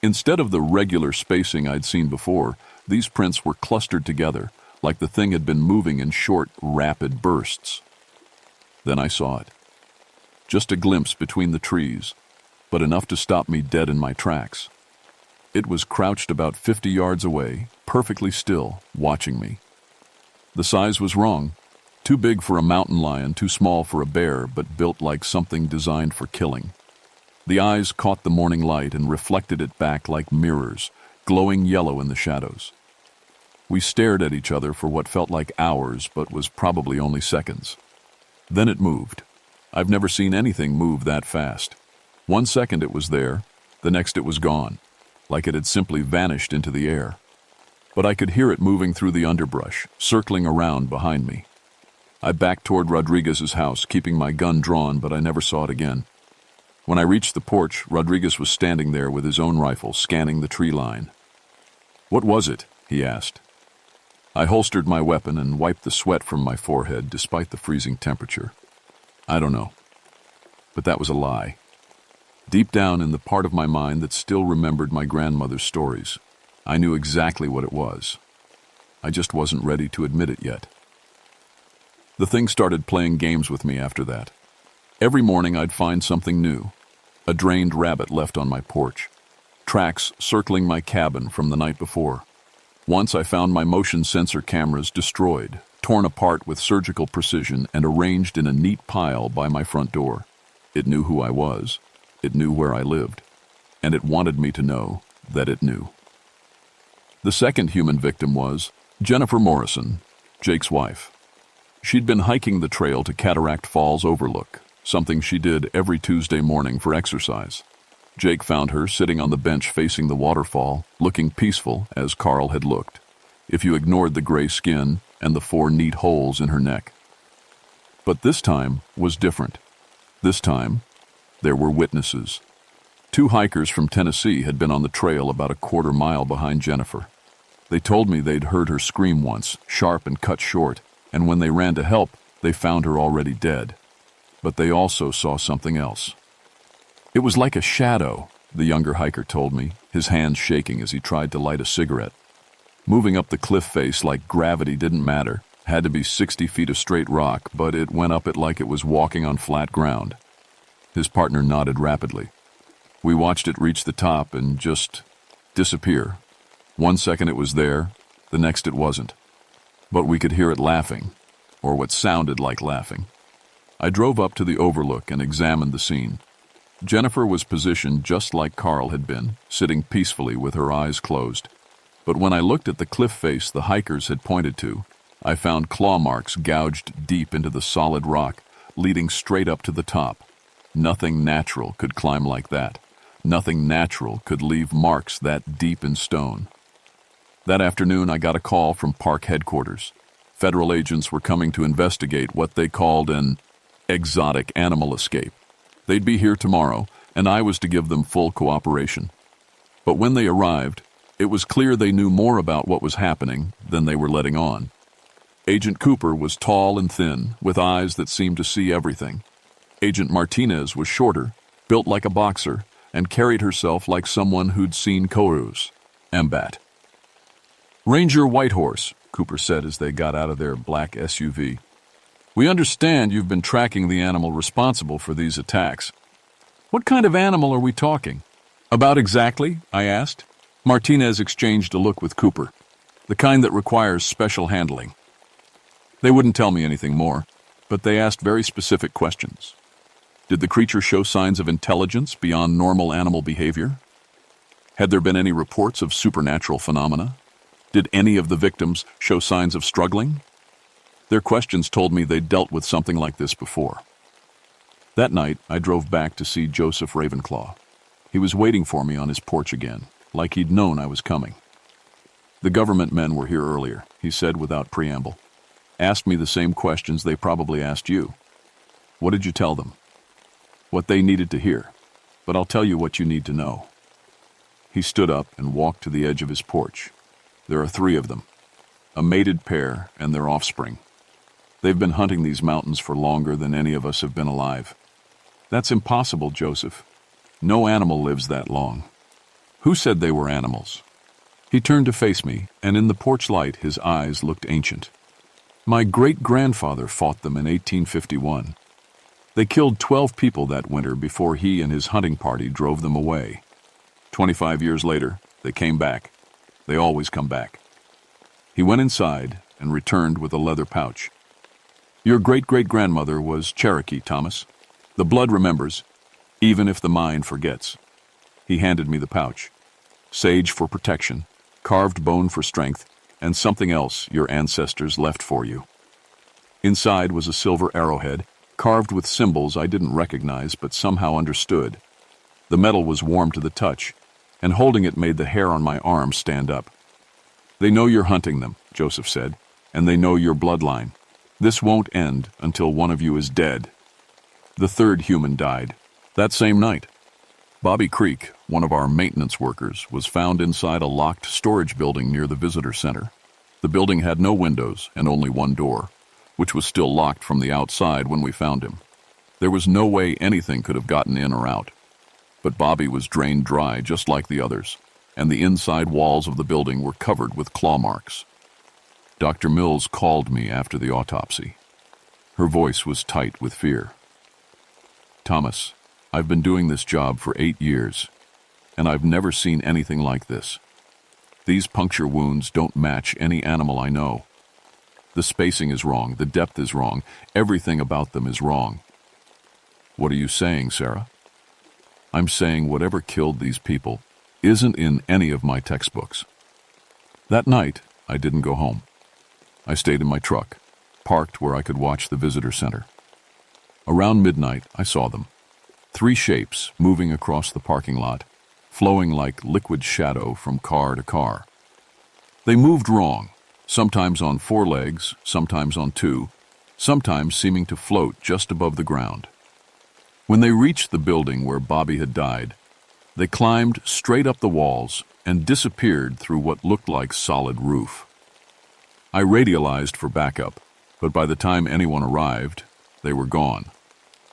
Instead of the regular spacing I'd seen before, these prints were clustered together, like the thing had been moving in short, rapid bursts. Then I saw it. Just a glimpse between the trees, but enough to stop me dead in my tracks. It was crouched about 50 yards away, perfectly still, watching me. The size was wrong. Too big for a mountain lion, too small for a bear, but built like something designed for killing. The eyes caught the morning light and reflected it back like mirrors, glowing yellow in the shadows. We stared at each other for what felt like hours, but was probably only seconds. Then it moved. I've never seen anything move that fast. 1 second it was there, the next it was gone, like it had simply vanished into the air. But I could hear it moving through the underbrush, circling around behind me. I backed toward Rodriguez's house, keeping my gun drawn, but I never saw it again. When I reached the porch, Rodriguez was standing there with his own rifle, scanning the tree line. "What was it?" he asked. I holstered my weapon and wiped the sweat from my forehead despite the freezing temperature. "I don't know." But that was a lie. Deep down in the part of my mind that still remembered my grandmother's stories, I knew exactly what it was. I just wasn't ready to admit it yet. The thing started playing games with me after that. Every morning I'd find something new. A drained rabbit left on my porch. Tracks circling my cabin from the night before. Once I found my motion sensor cameras destroyed, torn apart with surgical precision and arranged in a neat pile by my front door. It knew who I was. It knew where I lived. And it wanted me to know that it knew. The second human victim was Jennifer Morrison, Jake's wife. She'd been hiking the trail to Cataract Falls Overlook, something she did every Tuesday morning for exercise. Jake found her sitting on the bench facing the waterfall, looking peaceful as Carl had looked, if you ignored the gray skin and the 4 neat holes in her neck. But this time was different. This time, there were witnesses. 2 hikers from Tennessee had been on the trail about a quarter mile behind Jennifer. They told me they'd heard her scream once, sharp and cut short, and when they ran to help, they found her already dead. But they also saw something else. It was like a shadow, the younger hiker told me, his hands shaking as he tried to light a cigarette. Moving up the cliff face like gravity didn't matter. Had to be 60 feet of straight rock, but it went up it like it was walking on flat ground. His partner nodded rapidly. We watched it reach the top and just disappear. 1 second it was there, the next it wasn't. But we could hear it laughing, or what sounded like laughing. I drove up to the overlook and examined the scene. Jennifer was positioned just like Carl had been, sitting peacefully with her eyes closed. But when I looked at the cliff face the hikers had pointed to, I found claw marks gouged deep into the solid rock, leading straight up to the top. Nothing natural could climb like that. Nothing natural could leave marks that deep in stone. That afternoon, I got a call from park headquarters. Federal agents were coming to investigate what they called an exotic animal escape. They'd be here tomorrow, and I was to give them full cooperation. But when they arrived, it was clear they knew more about what was happening than they were letting on. Agent Cooper was tall and thin, with eyes that seemed to see everything. Agent Martinez was shorter, built like a boxer, and carried herself like someone who'd seen Kourous. Embat. "Ranger Whitehorse," Cooper said as they got out of their black SUV. "We understand you've been tracking the animal responsible for these attacks. What kind of animal are we talking?" "About exactly?" I asked. Martinez exchanged a look with Cooper. "The kind that requires special handling." They wouldn't tell me anything more, but they asked very specific questions. Did the creature show signs of intelligence beyond normal animal behavior? Had there been any reports of supernatural phenomena? Did any of the victims show signs of struggling? Their questions told me they'd dealt with something like this before. That night, I drove back to see Joseph Ravenclaw. He was waiting for me on his porch again, like he'd known I was coming. "The government men were here earlier," he said without preamble. "Asked me the same questions they probably asked you. What did you tell them?" "What they needed to hear, but I'll tell you what you need to know." He stood up and walked to the edge of his porch. "There are 3 of them, a mated pair and their offspring. They've been hunting these mountains for longer than any of us have been alive." "That's impossible, Joseph. No animal lives that long." "Who said they were animals?" He turned to face me, and in the porch light his eyes looked ancient. "My great-grandfather fought them in 1851. They killed 12 people that winter before he and his hunting party drove them away. 25 years later, they came back. They always come back." He went inside and returned with a leather pouch. "Your great-great-grandmother was Cherokee, Thomas. The blood remembers, even if the mind forgets." He handed me the pouch. "Sage for protection, carved bone for strength, and something else your ancestors left for you." Inside was a silver arrowhead, carved with symbols I didn't recognize but somehow understood. The metal was warm to the touch, and holding it made the hair on my arm stand up. "They know you're hunting them," Joseph said, "and they know your bloodline. This won't end until one of you is dead." The third human died that same night. Bobby Creek, one of our maintenance workers, was found inside a locked storage building near the visitor center. The building had no windows and only one door, which was still locked from the outside when we found him. There was no way anything could have gotten in or out. But Bobby was drained dry just like the others, and the inside walls of the building were covered with claw marks. Dr. Mills called me after the autopsy. Her voice was tight with fear. "Thomas, I've been doing this job for 8 years, and I've never seen anything like this. These puncture wounds don't match any animal I know. The spacing is wrong, the depth is wrong, everything about them is wrong." "What are you saying, Sarah?" "I'm saying whatever killed these people isn't in any of my textbooks." That night, I didn't go home. I stayed in my truck, parked where I could watch the visitor center. Around midnight, I saw them. 3 shapes moving across the parking lot, flowing like liquid shadow from car to car. They moved wrong, sometimes on 4 legs, sometimes on 2, sometimes seeming to float just above the ground. When they reached the building where Bobby had died, they climbed straight up the walls and disappeared through what looked like solid roof. I radialized for backup, but by the time anyone arrived, they were gone.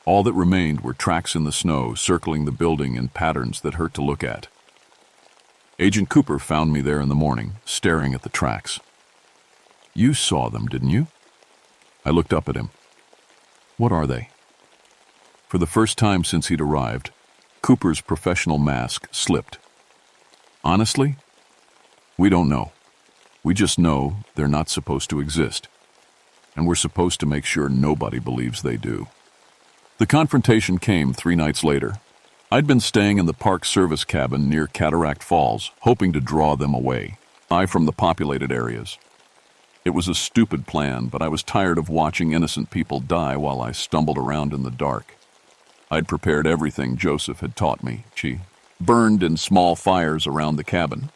All that remained were tracks in the snow circling the building in patterns that hurt to look at. Agent Cooper found me there in the morning, staring at the tracks. "You saw them, didn't you?" I looked up at him. "What are they?" For the first time since he'd arrived, Cooper's professional mask slipped. "Honestly, we don't know. We just know they're not supposed to exist, and we're supposed to make sure nobody believes they do." The confrontation came 3 nights later. I'd been staying in the Park Service cabin near Cataract Falls, hoping to draw them away from the populated areas. It was a stupid plan, but I was tired of watching innocent people die while I stumbled around in the dark. I'd prepared everything Joseph had taught me. She burned in small fires around the cabin.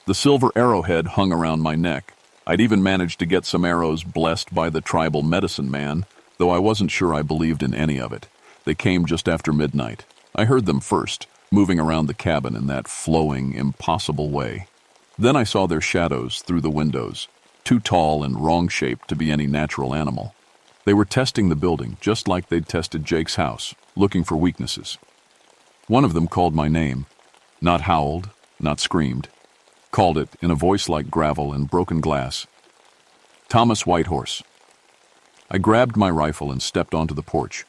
The silver arrowhead hung around my neck. I'd even managed to get some arrows blessed by the tribal medicine man, though I wasn't sure I believed in any of it. They came just after midnight. I heard them first, moving around the cabin in that flowing, impossible way. Then I saw their shadows through the windows, too tall and wrong-shaped to be any natural animal. They were testing the building, just like they'd tested Jake's house, looking for weaknesses. One of them called my name, not howled, not screamed. Called it, in a voice like gravel and broken glass, "Thomas Whitehorse." I grabbed my rifle and stepped onto the porch.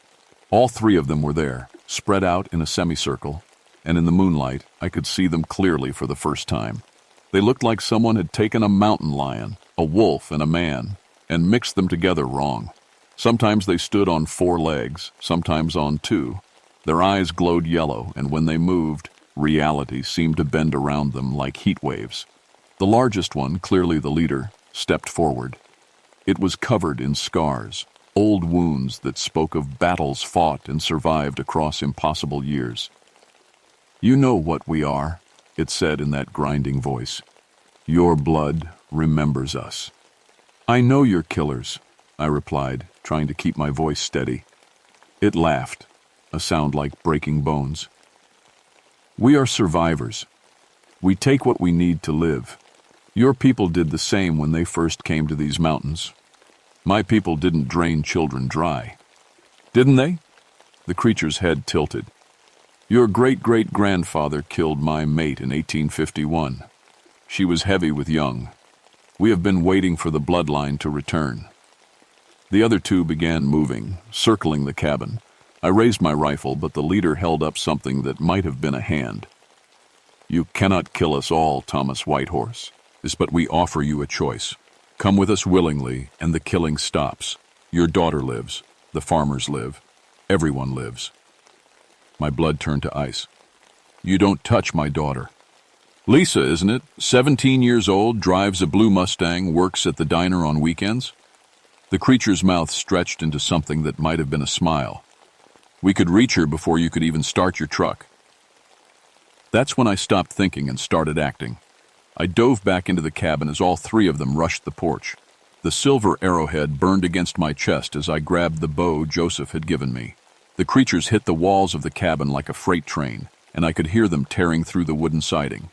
All 3 of them were there, spread out in a semicircle, and in the moonlight, I could see them clearly for the first time. They looked like someone had taken a mountain lion, a wolf, and a man, and mixed them together wrong. Sometimes they stood on 4 legs, sometimes on 2. Their eyes glowed yellow, and when they moved, reality seemed to bend around them like heat waves. The largest one, clearly the leader, stepped forward. It was covered in scars, old wounds that spoke of battles fought and survived across impossible years. "You know what we are," it said in that grinding voice. "Your blood remembers us." "I know you're killers," I replied, trying to keep my voice steady. It laughed, a sound like breaking bones. "We are survivors. We take what we need to live. Your people did the same when they first came to these mountains. My people didn't drain children dry." "Didn't they?" The creature's head tilted. "Your great-great-grandfather killed my mate in 1851. She was heavy with young. We have been waiting for the bloodline to return." The other 2 began moving, circling the cabin. I raised my rifle, but the leader held up something that might have been a hand. "You cannot kill us all, Thomas Whitehorse, but we offer you a choice. Come with us willingly, and the killing stops. Your daughter lives, the farmers live, everyone lives." My blood turned to ice. "You don't touch my daughter." "Lisa, isn't it? 17 years old, drives a blue Mustang, works at the diner on weekends." The creature's mouth stretched into something that might have been a smile. "We could reach her before you could even start your truck." That's when I stopped thinking and started acting. I dove back into the cabin as all 3 of them rushed the porch. The silver arrowhead burned against my chest as I grabbed the bow Joseph had given me. The creatures hit the walls of the cabin like a freight train, and I could hear them tearing through the wooden siding.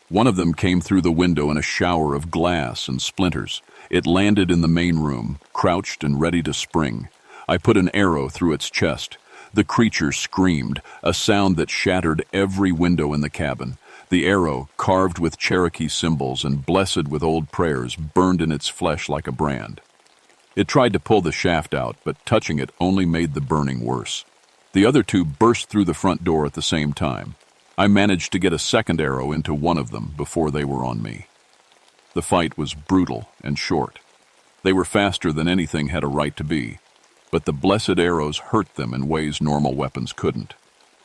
One of them came through the window in a shower of glass and splinters. It landed in the main room, crouched and ready to spring. I put an arrow through its chest. The creature screamed, a sound that shattered every window in the cabin. The arrow, carved with Cherokee symbols and blessed with old prayers, burned in its flesh like a brand. It tried to pull the shaft out, but touching it only made the burning worse. The other two burst through the front door at the same time. I managed to get a second arrow into one of them before they were on me. The fight was brutal and short. They were faster than anything had a right to be, but the blessed arrows hurt them in ways normal weapons couldn't.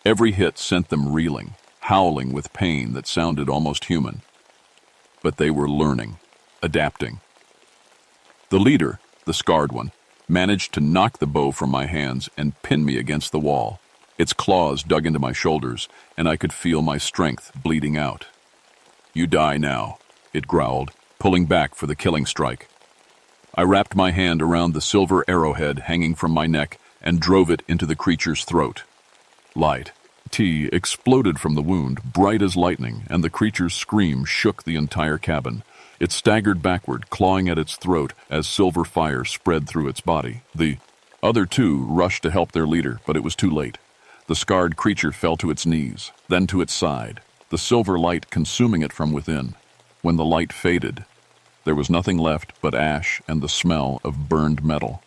Every hit sent them reeling, howling with pain that sounded almost human. But they were learning, adapting. The leader, the scarred one, managed to knock the bow from my hands and pin me against the wall. Its claws dug into my shoulders, and I could feel my strength bleeding out. "You die now," it growled, pulling back for the killing strike. I wrapped my hand around the silver arrowhead hanging from my neck and drove it into the creature's throat. Light exploded from the wound, bright as lightning, and the creature's scream shook the entire cabin. It staggered backward, clawing at its throat as silver fire spread through its body. The other two rushed to help their leader, but it was too late. The scarred creature fell to its knees, then to its side, the silver light consuming it from within. When the light faded, there was nothing left but ash and the smell of burned metal.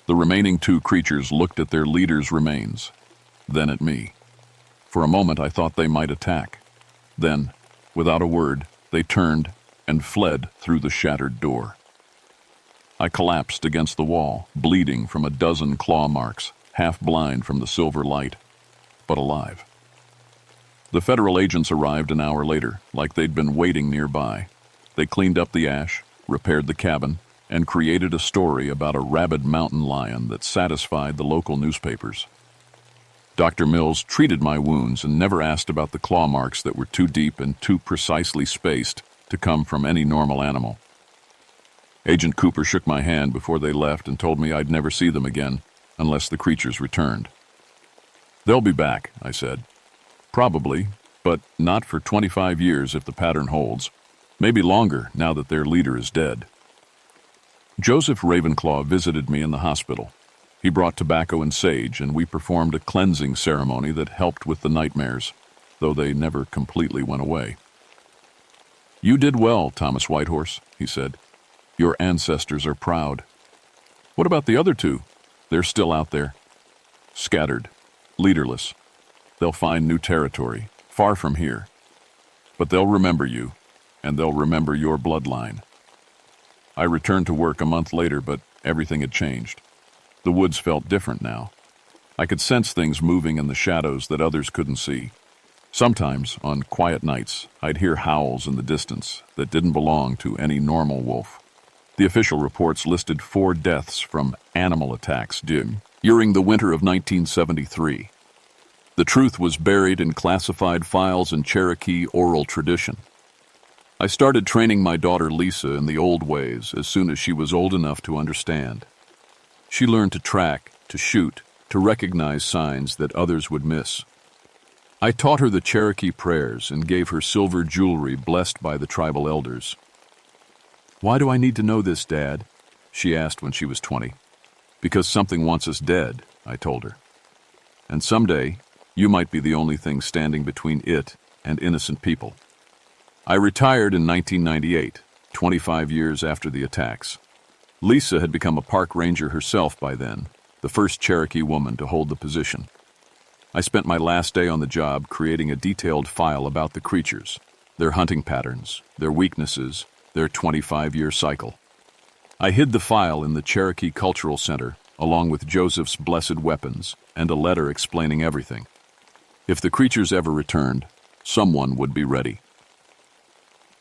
The remaining two creatures looked at their leader's remains, then at me. For a moment I thought they might attack. Then, without a word, they turned and fled through the shattered door. I collapsed against the wall, bleeding from a dozen claw marks, half blind from the silver light, but alive. The federal agents arrived an hour later, like they'd been waiting nearby. They cleaned up the ash, repaired the cabin, and created a story about a rabid mountain lion that satisfied the local newspapers. Dr. Mills treated my wounds and never asked about the claw marks that were too deep and too precisely spaced to come from any normal animal. Agent Cooper shook my hand before they left and told me I'd never see them again unless the creatures returned. "They'll be back," I said. "Probably, but not for 25 years if the pattern holds. Maybe longer now that their leader is dead." Joseph Ravenclaw visited me in the hospital. He brought tobacco and sage, and we performed a cleansing ceremony that helped with the nightmares, though they never completely went away. "You did well, Thomas Whitehorse," he said. "Your ancestors are proud." "What about the other two?" "They're still out there. Scattered, leaderless. They'll find new territory, far from here. But they'll remember you, and they'll remember your bloodline." I returned to work a month later, but everything had changed. The woods felt different now. I could sense things moving in the shadows that others couldn't see. Sometimes, on quiet nights, I'd hear howls in the distance that didn't belong to any normal wolf. The official reports listed 4 deaths from animal attacks during the winter of 1973. The truth was buried in classified files and Cherokee oral tradition. I started training my daughter Lisa in the old ways as soon as she was old enough to understand. She learned to track, to shoot, to recognize signs that others would miss. I taught her the Cherokee prayers and gave her silver jewelry blessed by the tribal elders. "Why do I need to know this, Dad?" she asked when she was 20. "Because something wants us dead," I told her. "And someday, you might be the only thing standing between it and innocent people." I retired in 1998, 25 years after the attacks. Lisa had become a park ranger herself by then, the first Cherokee woman to hold the position. I spent my last day on the job creating a detailed file about the creatures, their hunting patterns, their weaknesses, their 25-year cycle. I hid the file in the Cherokee Cultural Center, along with Joseph's blessed weapons and a letter explaining everything. If the creatures ever returned, someone would be ready.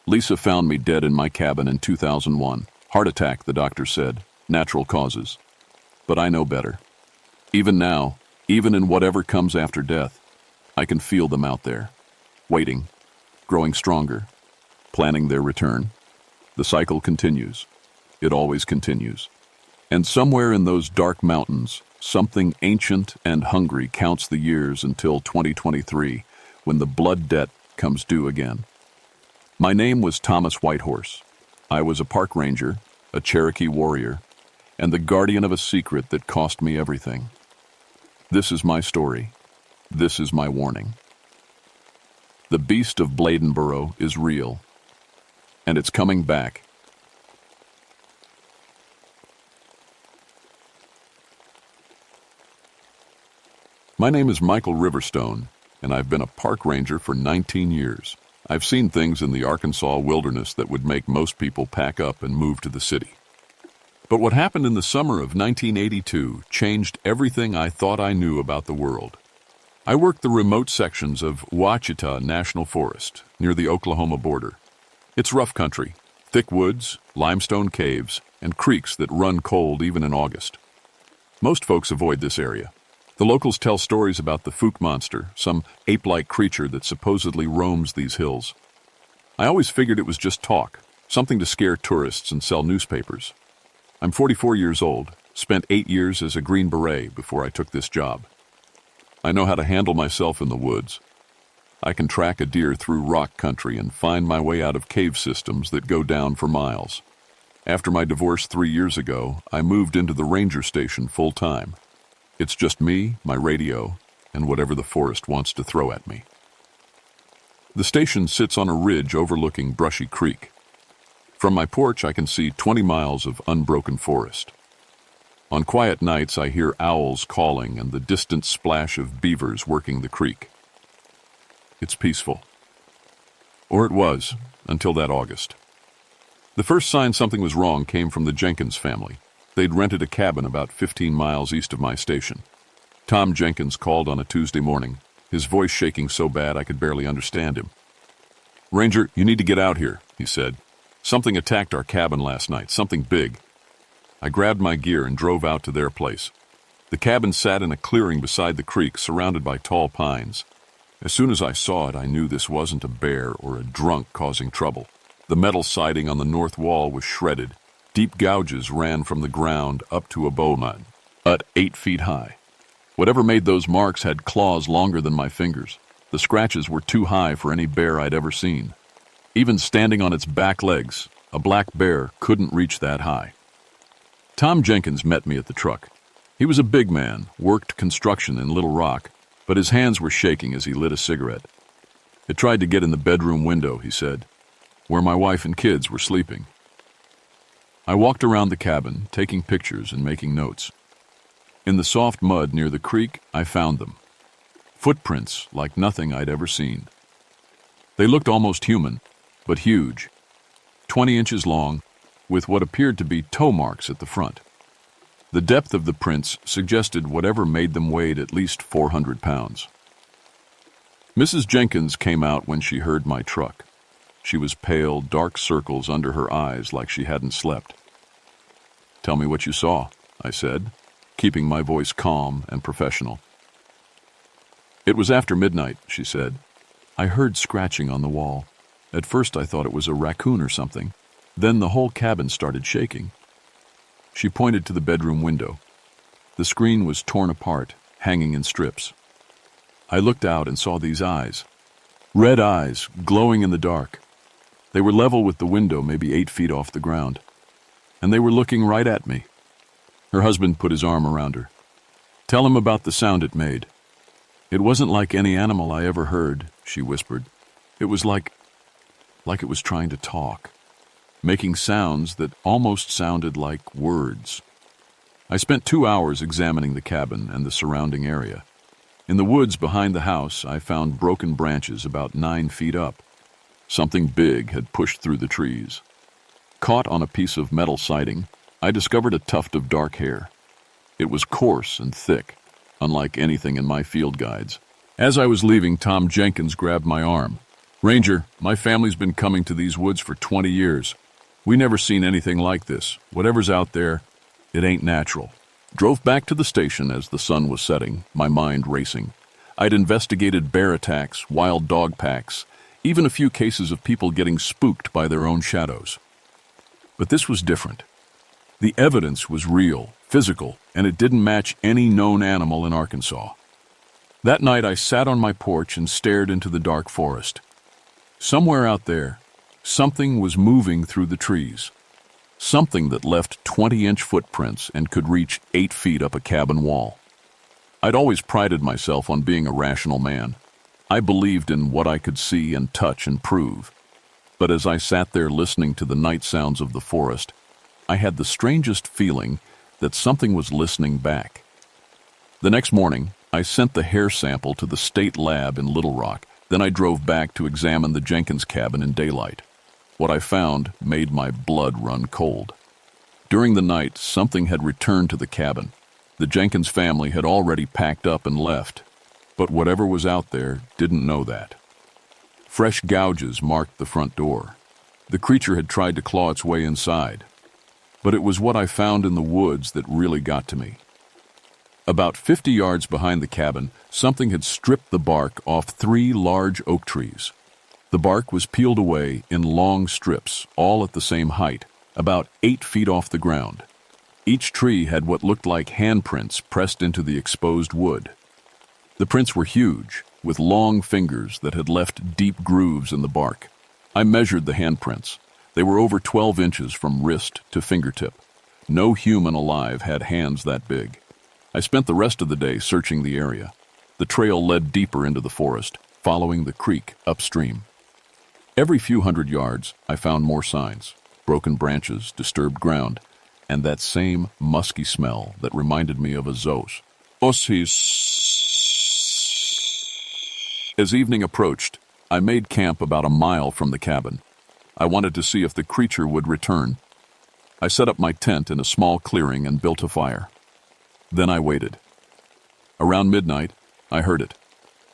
Lisa found me dead in my cabin in 2001. Heart attack, the doctor said. Natural causes. But I know better. Even now, even in whatever comes after death, I can feel them out there, waiting, growing stronger, planning their return. The cycle continues. it always continues. And somewhere in those dark mountains, something ancient and hungry counts the years until 2023, when the blood debt comes due again. My name was Thomas Whitehorse. I was a park ranger, a Cherokee warrior, and the guardian of a secret that cost me everything. This is my story. This is my warning. The beast of Bladenboro is real, and it's coming back. My name is Michael Riverstone, and I've been a park ranger for 19 years. I've seen things in the Arkansas wilderness that would make most people pack up and move to the city. But what happened in the summer of 1982 changed everything I thought I knew about the world. I worked the remote sections of Ouachita National Forest near the Oklahoma border. It's rough country, thick woods, limestone caves, and creeks that run cold even in August. Most folks avoid this area. The locals tell stories about the Fook monster, some ape-like creature that supposedly roams these hills. I always figured it was just talk, something to scare tourists and sell newspapers. I'm 44 years old, spent 8 years as a Green Beret before I took this job. I know how to handle myself in the woods. I can track a deer through rock country and find my way out of cave systems that go down for miles. After my divorce 3 years ago, I moved into the ranger station full-time. It's just me, my radio, and whatever the forest wants to throw at me. The station sits on a ridge overlooking Brushy Creek. From my porch, I can see 20 miles of unbroken forest. On quiet nights, I hear owls calling and the distant splash of beavers working the creek. It's peaceful. Or it was, until that August. The first sign something was wrong came from the Jenkins family. They'd rented a cabin about 15 miles east of my station. Tom Jenkins called on a Tuesday morning, his voice shaking so bad I could barely understand him. "Ranger, you need to get out here," he said. "Something attacked our cabin last night, something big." I grabbed my gear and drove out to their place. The cabin sat in a clearing beside the creek, surrounded by tall pines. As soon as I saw it, I knew this wasn't a bear or a drunk causing trouble. The metal siding on the north wall was shredded. Deep gouges ran from the ground up to a bowline, at 8 feet high. Whatever made those marks had claws longer than my fingers. The scratches were too high for any bear I'd ever seen. Even standing on its back legs, a black bear couldn't reach that high. Tom Jenkins met me at the truck. He was a big man, worked construction in Little Rock, but his hands were shaking as he lit a cigarette. "It tried to get in the bedroom window," he said, "where my wife and kids were sleeping." I walked around the cabin, taking pictures and making notes. In the soft mud near the creek, I found them. Footprints like nothing I'd ever seen. They looked almost human, but huge, 20 inches long, with what appeared to be toe marks at the front. The depth of the prints suggested whatever made them weighed at least 400 pounds. Mrs. Jenkins came out when she heard my truck. She was pale, dark circles under her eyes like she hadn't slept. "Tell me what you saw," I said, keeping my voice calm and professional. "It was after midnight," she said. "I heard scratching on the wall. At first I thought it was a raccoon or something. Then the whole cabin started shaking." She pointed to the bedroom window. The screen was torn apart, hanging in strips. I looked out and saw these eyes. Red eyes, glowing in the dark. They were level with the window, maybe 8 feet off the ground. And they were looking right at me. Her husband put his arm around her. "Tell him about the sound it made." "It wasn't like any animal I ever heard," she whispered. "It was like it was trying to talk, making sounds that almost sounded like words." I spent 2 hours examining the cabin and the surrounding area. In the woods behind the house, I found broken branches about 9 feet up. Something big had pushed through the trees. Caught on a piece of metal siding, I discovered a tuft of dark hair. It was coarse and thick, unlike anything in my field guides. As I was leaving, Tom Jenkins grabbed my arm. "Ranger, my family's been coming to these woods for 20 years. We never seen anything like this. Whatever's out there, it ain't natural." Drove back to the station as the sun was setting, my mind racing. I'd investigated bear attacks, wild dog packs, even a few cases of people getting spooked by their own shadows. But this was different. The evidence was real, physical, and it didn't match any known animal in Arkansas. That night I sat on my porch and stared into the dark forest. Somewhere out there, something was moving through the trees. Something that left 20-inch footprints and could reach 8 feet up a cabin wall. I'd always prided myself on being a rational man. I believed in what I could see and touch and prove. But as I sat there listening to the night sounds of the forest, I had the strangest feeling that something was listening back. The next morning, I sent the hair sample to the state lab in Little Rock. Then I drove back to examine the Jenkins cabin in daylight. What I found made my blood run cold. During the night, something had returned to the cabin. The Jenkins family had already packed up and left, but whatever was out there didn't know that. Fresh gouges marked the front door. The creature had tried to claw its way inside. But it was what I found in the woods that really got to me. About 50 yards behind the cabin, something had stripped the bark off 3 large oak trees. The bark was peeled away in long strips, all at the same height, about 8 feet off the ground. Each tree had what looked like handprints pressed into the exposed wood. The prints were huge, with long fingers that had left deep grooves in the bark. I measured the handprints. They were over 12 inches from wrist to fingertip. No human alive had hands that big. I spent the rest of the day searching the area. The trail led deeper into the forest, following the creek upstream. Every few hundred yards, I found more signs: broken branches, disturbed ground, and that same musky smell that reminded me of a zos. As evening approached, I made camp about a mile from the cabin. I wanted to see if the creature would return. I set up my tent in a small clearing and built a fire. Then I waited. Around midnight, I heard it.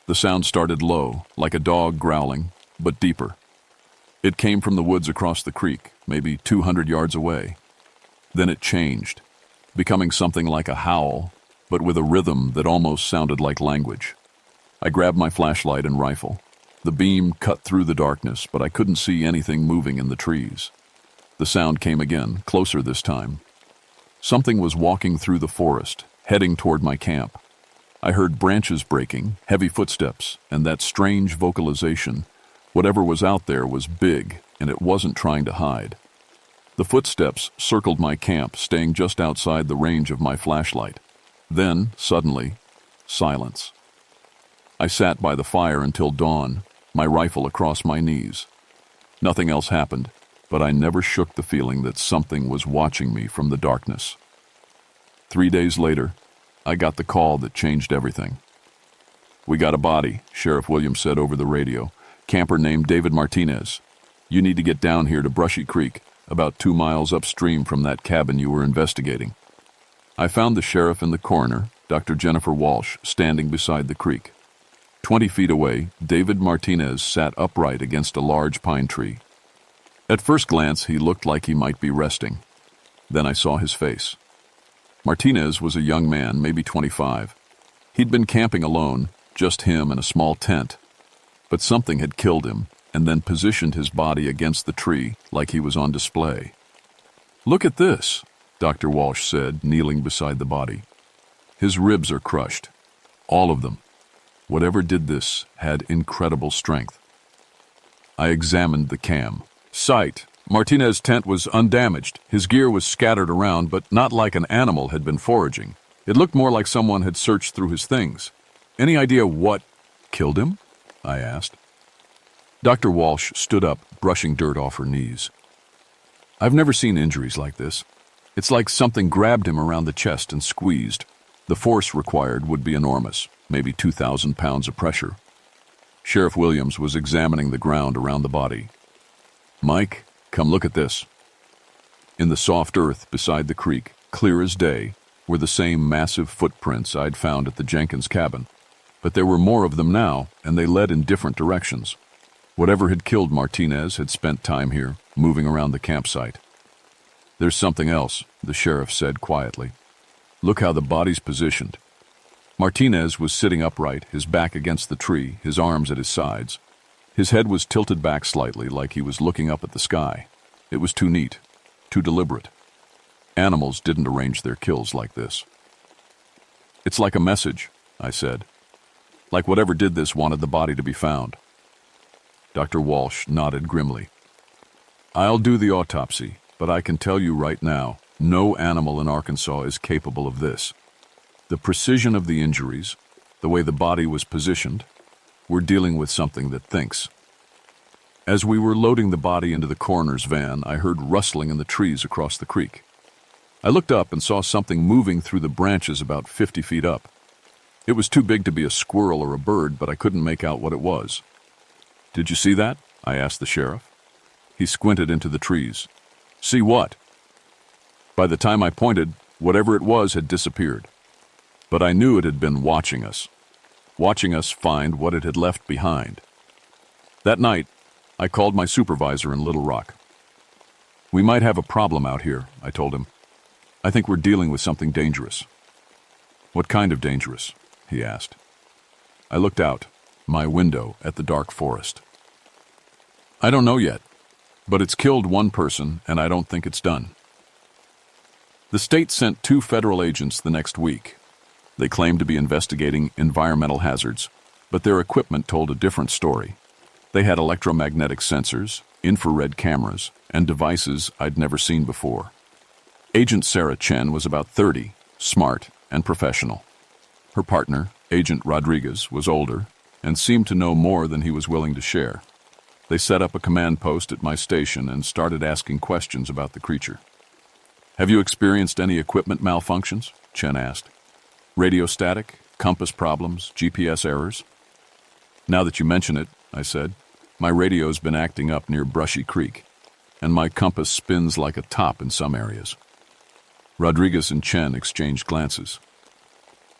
The sound started low, like a dog growling, but deeper. It came from the woods across the creek, maybe 200 yards away. Then it changed, becoming something like a howl, but with a rhythm that almost sounded like language. I grabbed my flashlight and rifle. The beam cut through the darkness, but I couldn't see anything moving in the trees. The sound came again, closer this time. Something was walking through the forest, heading toward my camp. I heard branches breaking, heavy footsteps, and that strange vocalization. Whatever was out there was big, and it wasn't trying to hide. The footsteps circled my camp, staying just outside the range of my flashlight. Then, suddenly, silence. I sat by the fire until dawn, my rifle across my knees. Nothing else happened, but I never shook the feeling that something was watching me from the darkness. 3 days later, I got the call that changed everything. "We got a body," Sheriff Williams said over the radio. "Camper named David Martinez. You need to get down here to Brushy Creek, about 2 miles upstream from that cabin you were investigating." I found the sheriff and the coroner, Dr. Jennifer Walsh, standing beside the creek. 20 feet away, David Martinez sat upright against a large pine tree. At first glance, he looked like he might be resting. Then I saw his face. Martinez was a young man, maybe 25. He'd been camping alone, just him in a small tent. But something had killed him, and then positioned his body against the tree like he was on display. "Look at this," Dr. Walsh said, kneeling beside the body. "His ribs are crushed. All of them. Whatever did this had incredible strength." I examined the cam. Sight. Martinez's tent was undamaged. His gear was scattered around, but not like an animal had been foraging. It looked more like someone had searched through his things. "Any idea what killed him?" I asked. Dr. Walsh stood up, brushing dirt off her knees. "I've never seen injuries like this. It's like something grabbed him around the chest and squeezed. The force required would be enormous, maybe 2,000 pounds of pressure." Sheriff Williams was examining the ground around the body. "Mike, come look at this." In the soft earth beside the creek, clear as day, were the same massive footprints I'd found at the Jenkins cabin. But there were more of them now, and they led in different directions. Whatever had killed Martinez had spent time here, moving around the campsite. "There's something else," the sheriff said quietly. "Look how the body's positioned." Martinez was sitting upright, his back against the tree, his arms at his sides. His head was tilted back slightly, like he was looking up at the sky. It was too neat, too deliberate. Animals didn't arrange their kills like this. It's like a message, I said. Like whatever did this wanted the body to be found. Dr. Walsh nodded grimly. I'll do the autopsy, but I can tell you right now, no animal in Arkansas is capable of this. The precision of the injuries, the way the body was positioned, we're dealing with something that thinks. As we were loading the body into the coroner's van, I heard rustling in the trees across the creek. I looked up and saw something moving through the branches about 50 feet up. It was too big to be a squirrel or a bird, but I couldn't make out what it was. Did you see that? I asked the sheriff. He squinted into the trees. See what? By the time I pointed, whatever it was had disappeared. But I knew it had been watching us find what it had left behind. That night, I called my supervisor in Little Rock. We might have a problem out here, I told him. I think we're dealing with something dangerous. What kind of dangerous? He asked. I looked out, my window, at the dark forest. I don't know yet, but it's killed one person, and I don't think it's done. The state sent 2 federal agents the next week. They claimed to be investigating environmental hazards, but their equipment told a different story. They had electromagnetic sensors, infrared cameras, and devices I'd never seen before. Agent Sarah Chen was about 30, smart and professional. Her partner, Agent Rodriguez, was older and seemed to know more than he was willing to share. They set up a command post at my station and started asking questions about the creature. Have you experienced any equipment malfunctions? Chen asked. Radio static, compass problems, GPS errors? Now that you mention it, I said, my radio's been acting up near Brushy Creek, and my compass spins like a top in some areas. Rodriguez and Chen exchanged glances.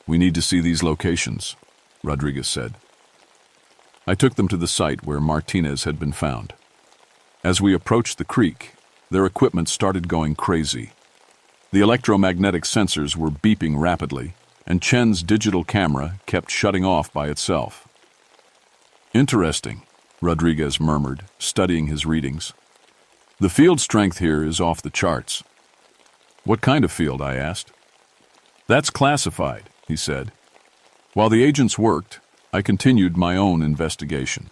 We need to see these locations, Rodriguez said. I took them to the site where Martinez had been found. As we approached the creek, their equipment started going crazy. The electromagnetic sensors were beeping rapidly, and Chen's digital camera kept shutting off by itself. Interesting, Rodriguez murmured, studying his readings. The field strength here is off the charts. What kind of field? I asked. That's classified, he said. While the agents worked, I continued my own investigation.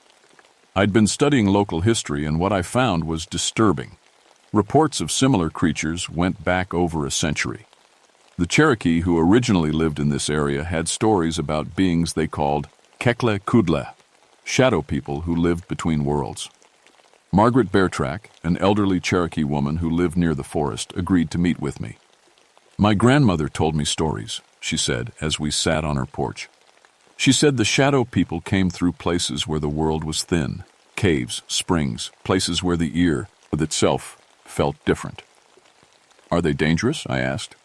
I'd been studying local history, and what I found was disturbing. Reports of similar creatures went back over a century. The Cherokee who originally lived in this area had stories about beings they called Kekle Kudle, shadow people who lived between worlds. Margaret Beartrack, an elderly Cherokee woman who lived near the forest, agreed to meet with me. My grandmother told me stories, she said, as we sat on her porch. She said the shadow people came through places where the world was thin, caves, springs, places where the ear, with itself, felt different. Are they dangerous? I asked.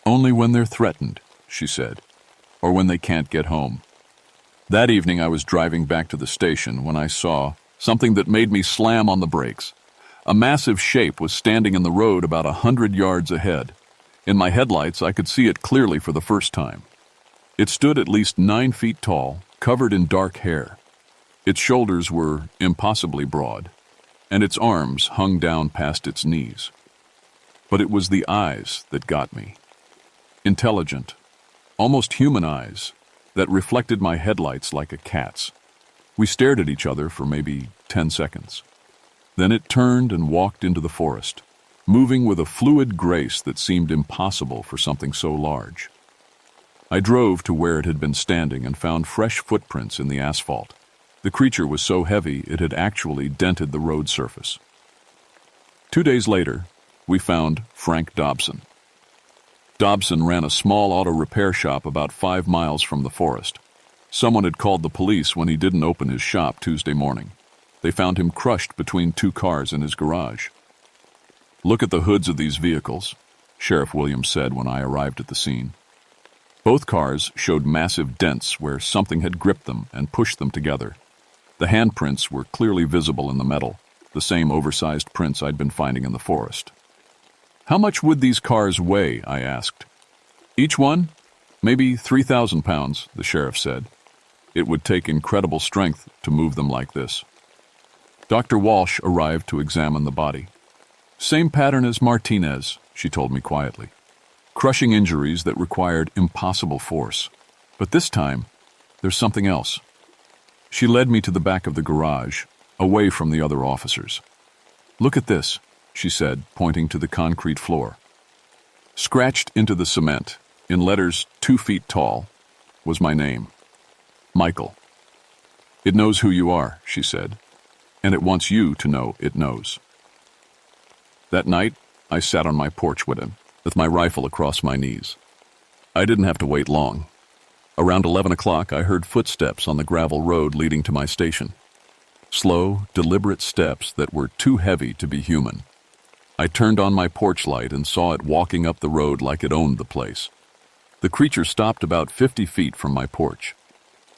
Only when they're threatened, she said, or when they can't get home. That evening I was driving back to the station when I saw something that made me slam on the brakes. A massive shape was standing in the road about 100 yards ahead. In my headlights, I could see it clearly for the first time. It stood at least 9 feet tall, covered in dark hair. Its shoulders were impossibly broad, and its arms hung down past its knees. But it was the eyes that got me. Intelligent, almost human eyes that reflected my headlights like a cat's. We stared at each other for maybe 10 seconds. Then it turned and walked into the forest, moving with a fluid grace that seemed impossible for something so large. I drove to where it had been standing and found fresh footprints in the asphalt. The creature was so heavy it had actually dented the road surface. 2 days later, we found Frank Dobson. Dobson ran a small auto repair shop about 5 miles from the forest. Someone had called the police when he didn't open his shop Tuesday morning. They found him crushed between 2 cars in his garage. Look at the hoods of these vehicles, Sheriff Williams said when I arrived at the scene. Both cars showed massive dents where something had gripped them and pushed them together. The handprints were clearly visible in the metal, the same oversized prints I'd been finding in the forest. How much would these cars weigh? I asked. Each one? Maybe 3,000 pounds, the sheriff said. It would take incredible strength to move them like this. Dr. Walsh arrived to examine the body. Same pattern as Martinez, she told me quietly. Crushing injuries that required impossible force. But this time, there's something else. She led me to the back of the garage, away from the other officers. Look at this, she said, pointing to the concrete floor. Scratched into the cement, in letters 2 feet tall, was my name. Michael. It knows who you are, she said, and it wants you to know it knows. That night, I sat on my porch with him, with my rifle across my knees. I didn't have to wait long. Around 11 o'clock, I heard footsteps on the gravel road leading to my station. Slow, deliberate steps that were too heavy to be human. I turned on my porch light and saw it walking up the road like it owned the place. The creature stopped about 50 feet from my porch.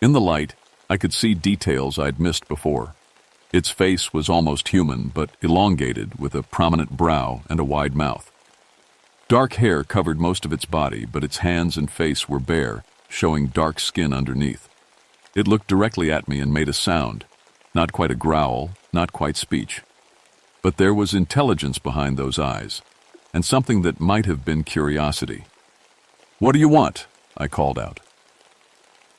In the light, I could see details I'd missed before. Its face was almost human, but elongated, with a prominent brow and a wide mouth. Dark hair covered most of its body, but its hands and face were bare, showing dark skin underneath. It looked directly at me and made a sound, not quite a growl, not quite speech. But there was intelligence behind those eyes, and something that might have been curiosity. "What do you want?" I called out.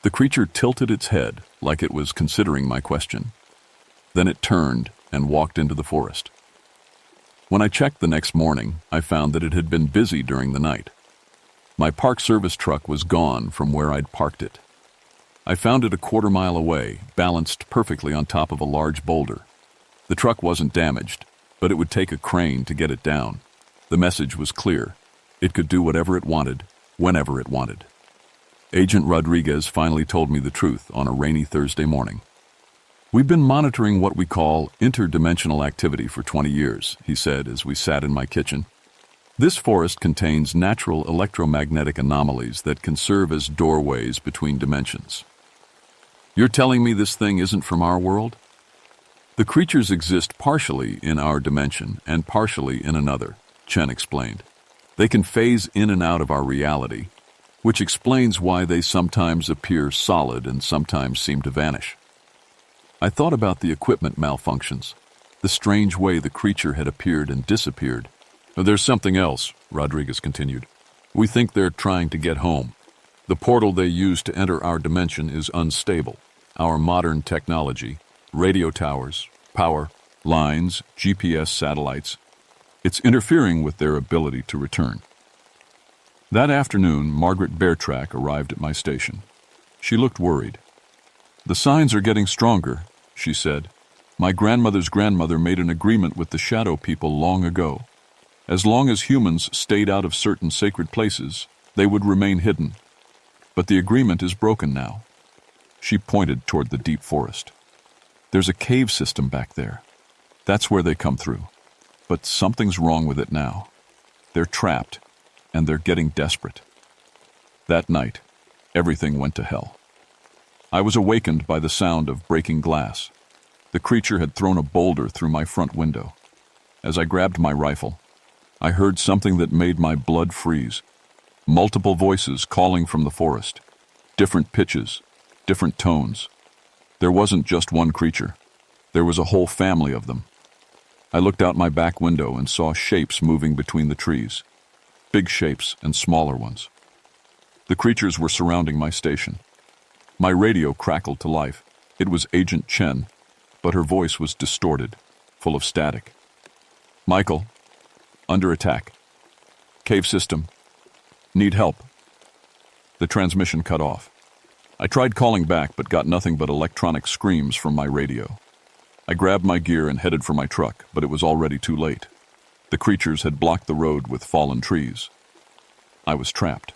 The creature tilted its head, like it was considering my question. Then it turned and walked into the forest. When I checked the next morning, I found that it had been busy during the night. My Park Service truck was gone from where I'd parked it. I found it a quarter-mile away, balanced perfectly on top of a large boulder. The truck wasn't damaged, but it would take a crane to get it down. The message was clear. It could do whatever it wanted, whenever it wanted. Agent Rodriguez finally told me the truth on a rainy Thursday morning. "We've been monitoring what we call interdimensional activity for 20 years, he said as we sat in my kitchen. This forest contains natural electromagnetic anomalies that can serve as doorways between dimensions. You're telling me this thing isn't from our world? The creatures exist partially in our dimension and partially in another, Chen explained. They can phase in and out of our reality, which explains why they sometimes appear solid and sometimes seem to vanish. I thought about the equipment malfunctions, the strange way the creature had appeared and disappeared. There's something else, Rodriguez continued. We think they're trying to get home. The portal they use to enter our dimension is unstable. Our modern technology, radio towers, power, lines, GPS satellites, it's interfering with their ability to return. That afternoon, Margaret Beartrack arrived at my station. She looked worried. The signs are getting stronger, she said. My grandmother's grandmother made an agreement with the shadow people long ago. As long as humans stayed out of certain sacred places, they would remain hidden. But the agreement is broken now. She pointed toward the deep forest. There's a cave system back there. That's where they come through. But something's wrong with it now. They're trapped, and they're getting desperate. That night, everything went to hell. I was awakened by the sound of breaking glass. The creature had thrown a boulder through my front window. As I grabbed my rifle, I heard something that made my blood freeze. Multiple voices calling from the forest. Different pitches, different tones. There wasn't just one creature. There was a whole family of them. I looked out my back window and saw shapes moving between the trees. Big shapes and smaller ones. The creatures were surrounding my station. My radio crackled to life. It was Agent Chen, but her voice was distorted, full of static. Michael, under attack. Cave system. Need help. The transmission cut off. I tried calling back, but got nothing but electronic screams from my radio. I grabbed my gear and headed for my truck, but it was already too late. The creatures had blocked the road with fallen trees. I was trapped.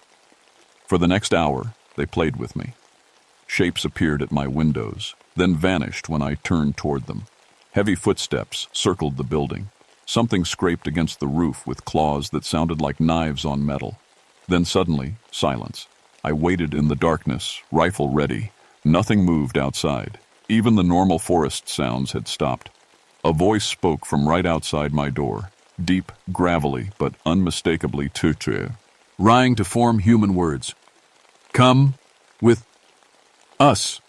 For the next hour, they played with me. Shapes appeared at my windows, then vanished when I turned toward them. Heavy footsteps circled the building. Something scraped against the roof with claws that sounded like knives on metal. Then suddenly, silence. I waited in the darkness, rifle ready. Nothing moved outside. Even the normal forest sounds had stopped. A voice spoke from right outside my door, deep, gravelly, but unmistakably tutu, rhying to form human words. Come with us.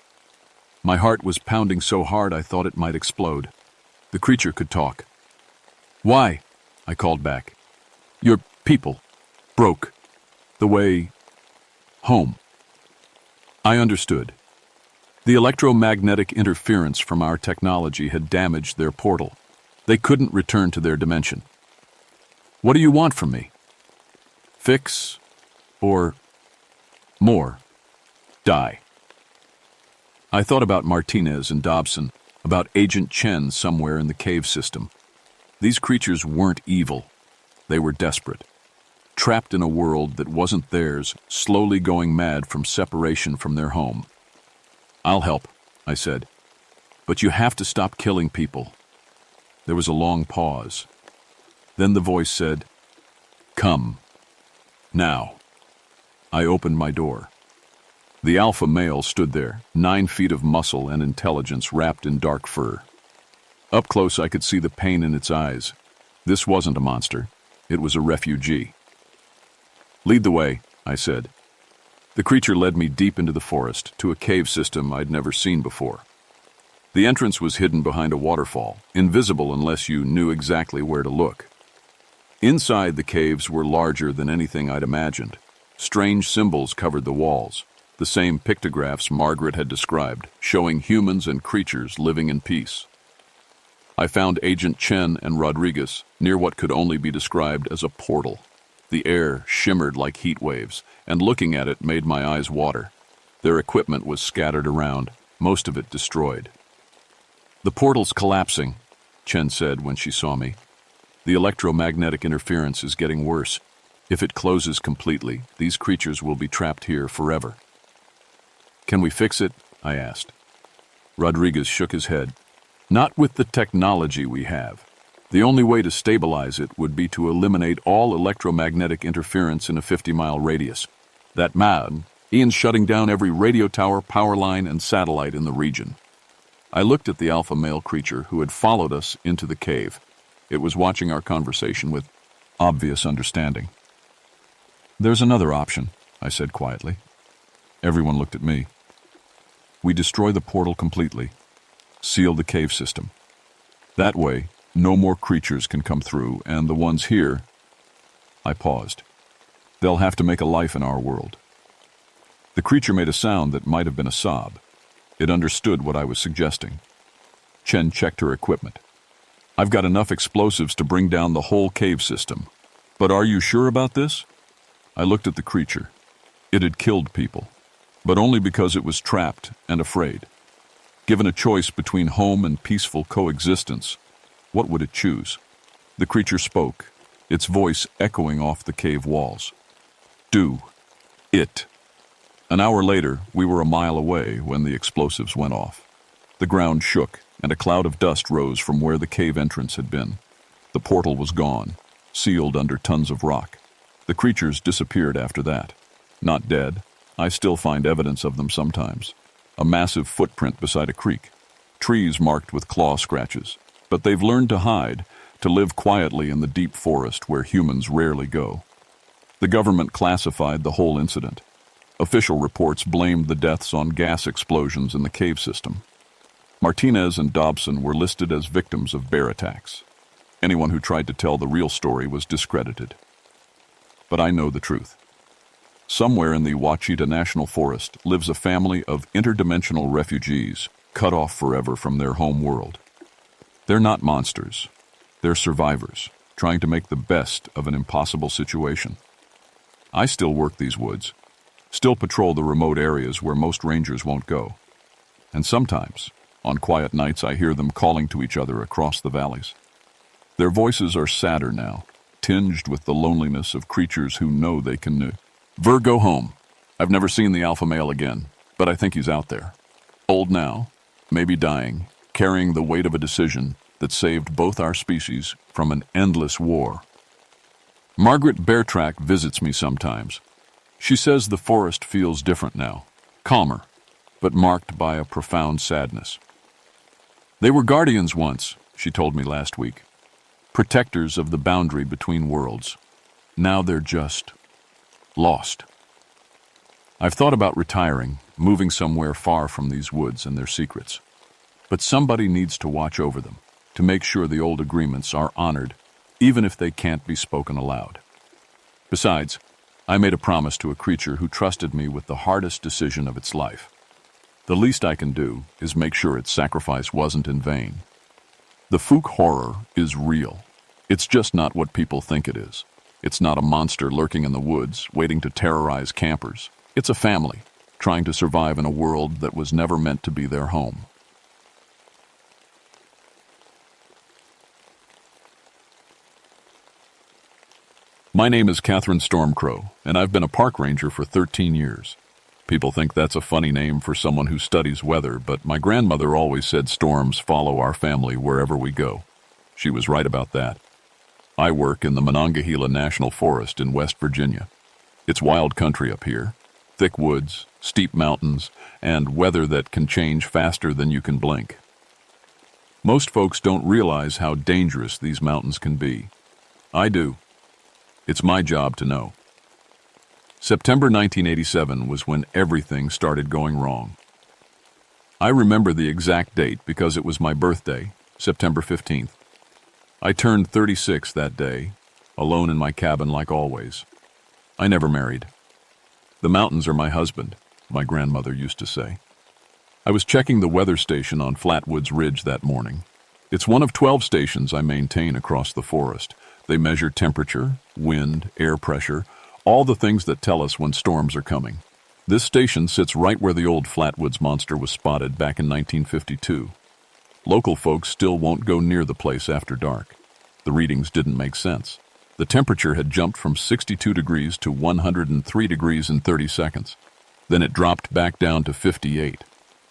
My heart was pounding so hard I thought it might explode. The creature could talk. Why? I called back. You're People. Broke. The way home. I understood. The electromagnetic interference from our technology had damaged their portal. They couldn't return to their dimension. What do you want from me? Fix or more? Die. I thought about Martinez and Dobson, about Agent Chen somewhere in the cave system. These creatures weren't evil. They were desperate. Trapped in a world that wasn't theirs, slowly going mad from separation from their home. I'll help, I said. But you have to stop killing people. There was a long pause. Then the voice said, "Come. Now." I opened my door. The alpha male stood there, 9 feet of muscle and intelligence wrapped in dark fur. Up close I could see the pain in its eyes. This wasn't a monster. It was a refugee. "Lead the way," I said. The creature led me deep into the forest, to a cave system I'd never seen before. The entrance was hidden behind a waterfall, invisible unless you knew exactly where to look. Inside, the caves were larger than anything I'd imagined. Strange symbols covered the walls, the same pictographs Margaret had described, showing humans and creatures living in peace. I found Agent Chen and Rodriguez near what could only be described as a portal. The air shimmered like heat waves, and looking at it made my eyes water. Their equipment was scattered around, most of it destroyed. "The portal's collapsing," Chen said when she saw me. "The electromagnetic interference is getting worse. If it closes completely, these creatures will be trapped here forever." "Can we fix it?" I asked. Rodriguez shook his head. "Not with the technology we have. The only way to stabilize it would be to eliminate all electromagnetic interference in a 50-mile radius. That mad, Ian's shutting down every radio tower, power line, and satellite in the region." I looked at the alpha male creature who had followed us into the cave. It was watching our conversation with obvious understanding. "There's another option," I said quietly. Everyone looked at me. "We destroy the portal completely. Seal the cave system. That way, no more creatures can come through, and the ones here..." I paused. "They'll have to make a life in our world." The creature made a sound that might have been a sob. It understood what I was suggesting. Chen checked her equipment. "I've got enough explosives to bring down the whole cave system. But are you sure about this?" I looked at the creature. It had killed people, but only because it was trapped and afraid. Given a choice between home and peaceful coexistence, what would it choose? The creature spoke, its voice echoing off the cave walls. "Do it." An hour later, we were a mile away when the explosives went off. The ground shook, and a cloud of dust rose from where the cave entrance had been. The portal was gone, sealed under tons of rock. The creatures disappeared after that. Not dead. I still find evidence of them sometimes. A massive footprint beside a creek. Trees marked with claw scratches. But they've learned to hide, to live quietly in the deep forest where humans rarely go. The government classified the whole incident. Official reports blamed the deaths on gas explosions in the cave system. Martinez and Dobson were listed as victims of bear attacks. Anyone who tried to tell the real story was discredited. But I know the truth. Somewhere in the Ouachita National Forest lives a family of interdimensional refugees, cut off forever from their home world. They're not monsters. They're survivors, trying to make the best of an impossible situation. I still work these woods, still patrol the remote areas where most rangers won't go. And sometimes, on quiet nights, I hear them calling to each other across the valleys. Their voices are sadder now, tinged with the loneliness of creatures who know they can go home. I've never seen the alpha male again, but I think he's out there. Old now, maybe dying, carrying the weight of a decision that saved both our species from an endless war. Margaret Beartrack visits me sometimes. She says the forest feels different now, calmer, but marked by a profound sadness. "They were guardians once," she told me last week, "protectors of the boundary between worlds. Now they're just lost." I've thought about retiring, moving somewhere far from these woods and their secrets. But somebody needs to watch over them, to make sure the old agreements are honored, even if they can't be spoken aloud. Besides, I made a promise to a creature who trusted me with the hardest decision of its life. The least I can do is make sure its sacrifice wasn't in vain. The Fook horror is real. It's just not what people think it is. It's not a monster lurking in the woods, waiting to terrorize campers. It's a family, trying to survive in a world that was never meant to be their home. My name is Catherine Stormcrow, and I've been a park ranger for 13 years. People think that's a funny name for someone who studies weather, but my grandmother always said storms follow our family wherever we go. She was right about that. I work in the Monongahela National Forest in West Virginia. It's wild country up here. Thick woods, steep mountains, and weather that can change faster than you can blink. Most folks don't realize how dangerous these mountains can be. I do. It's my job to know. September 1987 was when everything started going wrong. I remember the exact date because it was my birthday, September 15th. I turned 36 that day, alone in my cabin like always. I never married. The mountains are my husband, my grandmother used to say. I was checking the weather station on Flatwoods Ridge that morning. It's one of 12 stations I maintain across the forest. They measure temperature, wind, air pressure, all the things that tell us when storms are coming. This station sits right where the old Flatwoods monster was spotted back in 1952. Local folks still won't go near the place after dark. The readings didn't make sense. The temperature had jumped from 62 degrees to 103 degrees in 30 seconds. Then it dropped back down to 58.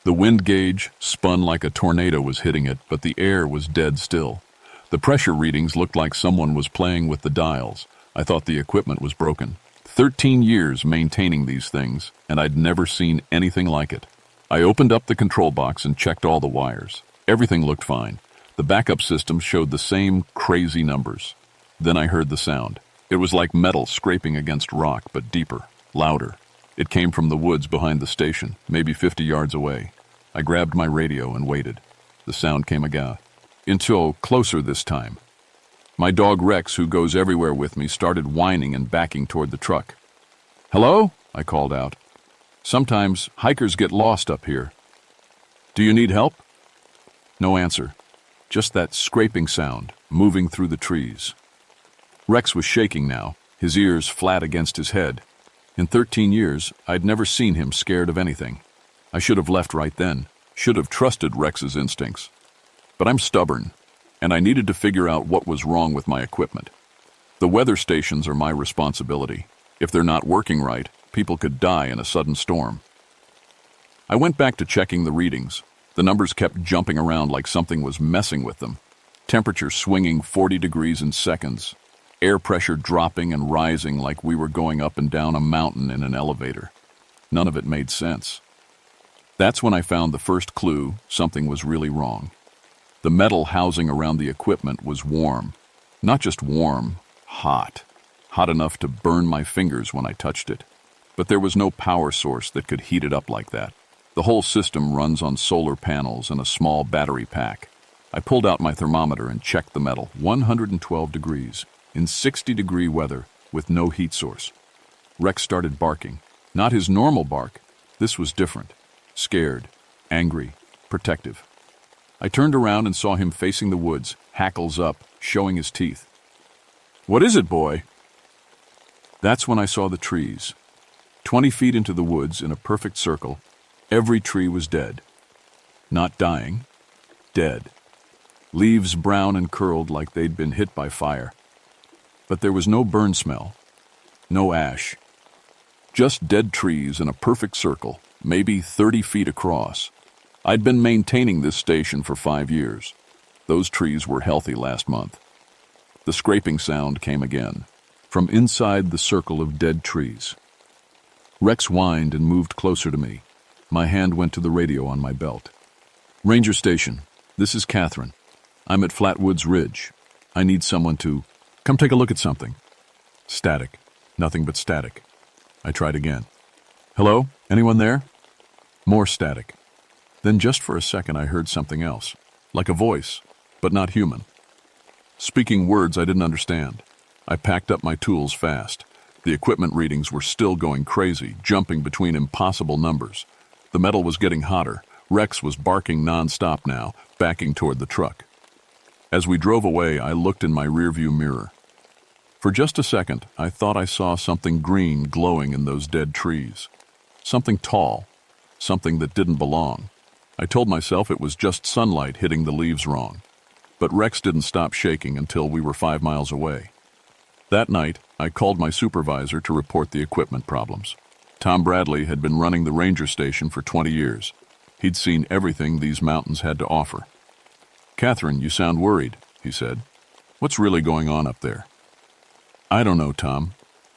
The wind gauge spun like a tornado was hitting it, but the air was dead still. The pressure readings looked like someone was playing with the dials. I thought the equipment was broken. 13 years maintaining these things, and I'd never seen anything like it. I opened up the control box and checked all the wires. Everything looked fine. The backup system showed the same crazy numbers. Then I heard the sound. It was like metal scraping against rock, but deeper, louder. It came from the woods behind the station, maybe 50 yards away. I grabbed my radio and waited. The sound came again. Until closer this time. My dog Rex, who goes everywhere with me, started whining and backing toward the truck. "Hello?" I called out. "Sometimes hikers get lost up here. Do you need help?" No answer. Just that scraping sound, moving through the trees. Rex was shaking now, his ears flat against his head. In 13 years, I'd never seen him scared of anything. I should have left right then, should have trusted Rex's instincts. But I'm stubborn, and I needed to figure out what was wrong with my equipment. The weather stations are my responsibility. If they're not working right, people could die in a sudden storm. I went back to checking the readings. The numbers kept jumping around like something was messing with them. Temperature swinging 40 degrees in seconds. Air pressure dropping and rising like we were going up and down a mountain in an elevator. None of it made sense. That's when I found the first clue something was really wrong. The metal housing around the equipment was warm. Not just warm, hot. Hot enough to burn my fingers when I touched it. But there was no power source that could heat it up like that. The whole system runs on solar panels and a small battery pack. I pulled out my thermometer and checked the metal. 112 degrees, in 60-degree weather, with no heat source. Rex started barking. Not his normal bark. This was different. Scared, angry, protective. I turned around and saw him facing the woods, hackles up, showing his teeth. "What is it, boy?" That's when I saw the trees. 20 feet into the woods, in a perfect circle, every tree was dead. Not dying, dead. Leaves brown and curled like they'd been hit by fire. But there was no burn smell, no ash. Just dead trees in a perfect circle, maybe 30 feet across. I'd been maintaining this station for 5 years. Those trees were healthy last month. The scraping sound came again, from inside the circle of dead trees. Rex whined and moved closer to me. My hand went to the radio on my belt. "Ranger Station, this is Catherine. I'm at Flatwoods Ridge. I need someone to come take a look at something." Static. Nothing but static. I tried again. "Hello? Anyone there?" More static. Then just for a second I heard something else, like a voice, but not human. Speaking words I didn't understand. I packed up my tools fast. The equipment readings were still going crazy, jumping between impossible numbers. The metal was getting hotter. Rex was barking non-stop now, backing toward the truck. As we drove away, I looked in my rearview mirror. For just a second, I thought I saw something green glowing in those dead trees. Something tall, something that didn't belong. I told myself it was just sunlight hitting the leaves wrong. But Rex didn't stop shaking until we were 5 miles away. That night, I called my supervisor to report the equipment problems. Tom Bradley had been running the ranger station for 20 years. He'd seen everything these mountains had to offer. "Catherine, you sound worried," he said. "What's really going on up there?" "I don't know, Tom.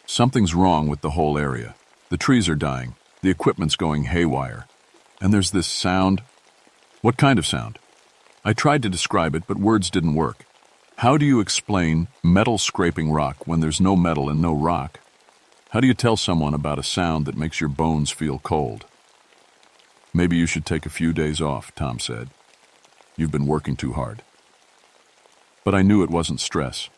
Something's wrong with the whole area. The trees are dying. The equipment's going haywire. And there's this sound." "What kind of sound?" I tried to describe it, but words didn't work. How do you explain metal scraping rock when there's no metal and no rock? How do you tell someone about a sound that makes your bones feel cold? "Maybe you should take a few days off," Tom said. "You've been working too hard." But I knew it wasn't stress.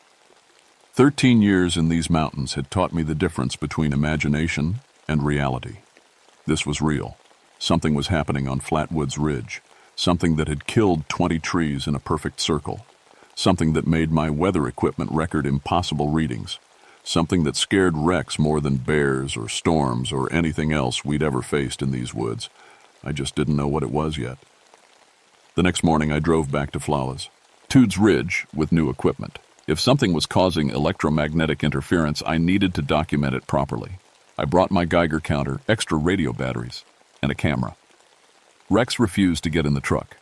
13 years in these mountains had taught me the difference between imagination and reality. This was real. Something was happening on Flatwoods Ridge, something that had killed 20 trees in a perfect circle, something that made my weather equipment record impossible readings, something that scared Rex more than bears or storms or anything else we'd ever faced in these woods. I just didn't know what it was yet. The next morning I drove back to Flatwoods Ridge with new equipment. If something was causing electromagnetic interference, I needed to document it properly. I brought my Geiger counter, extra radio batteries, and a camera. Rex refused to get in the truck.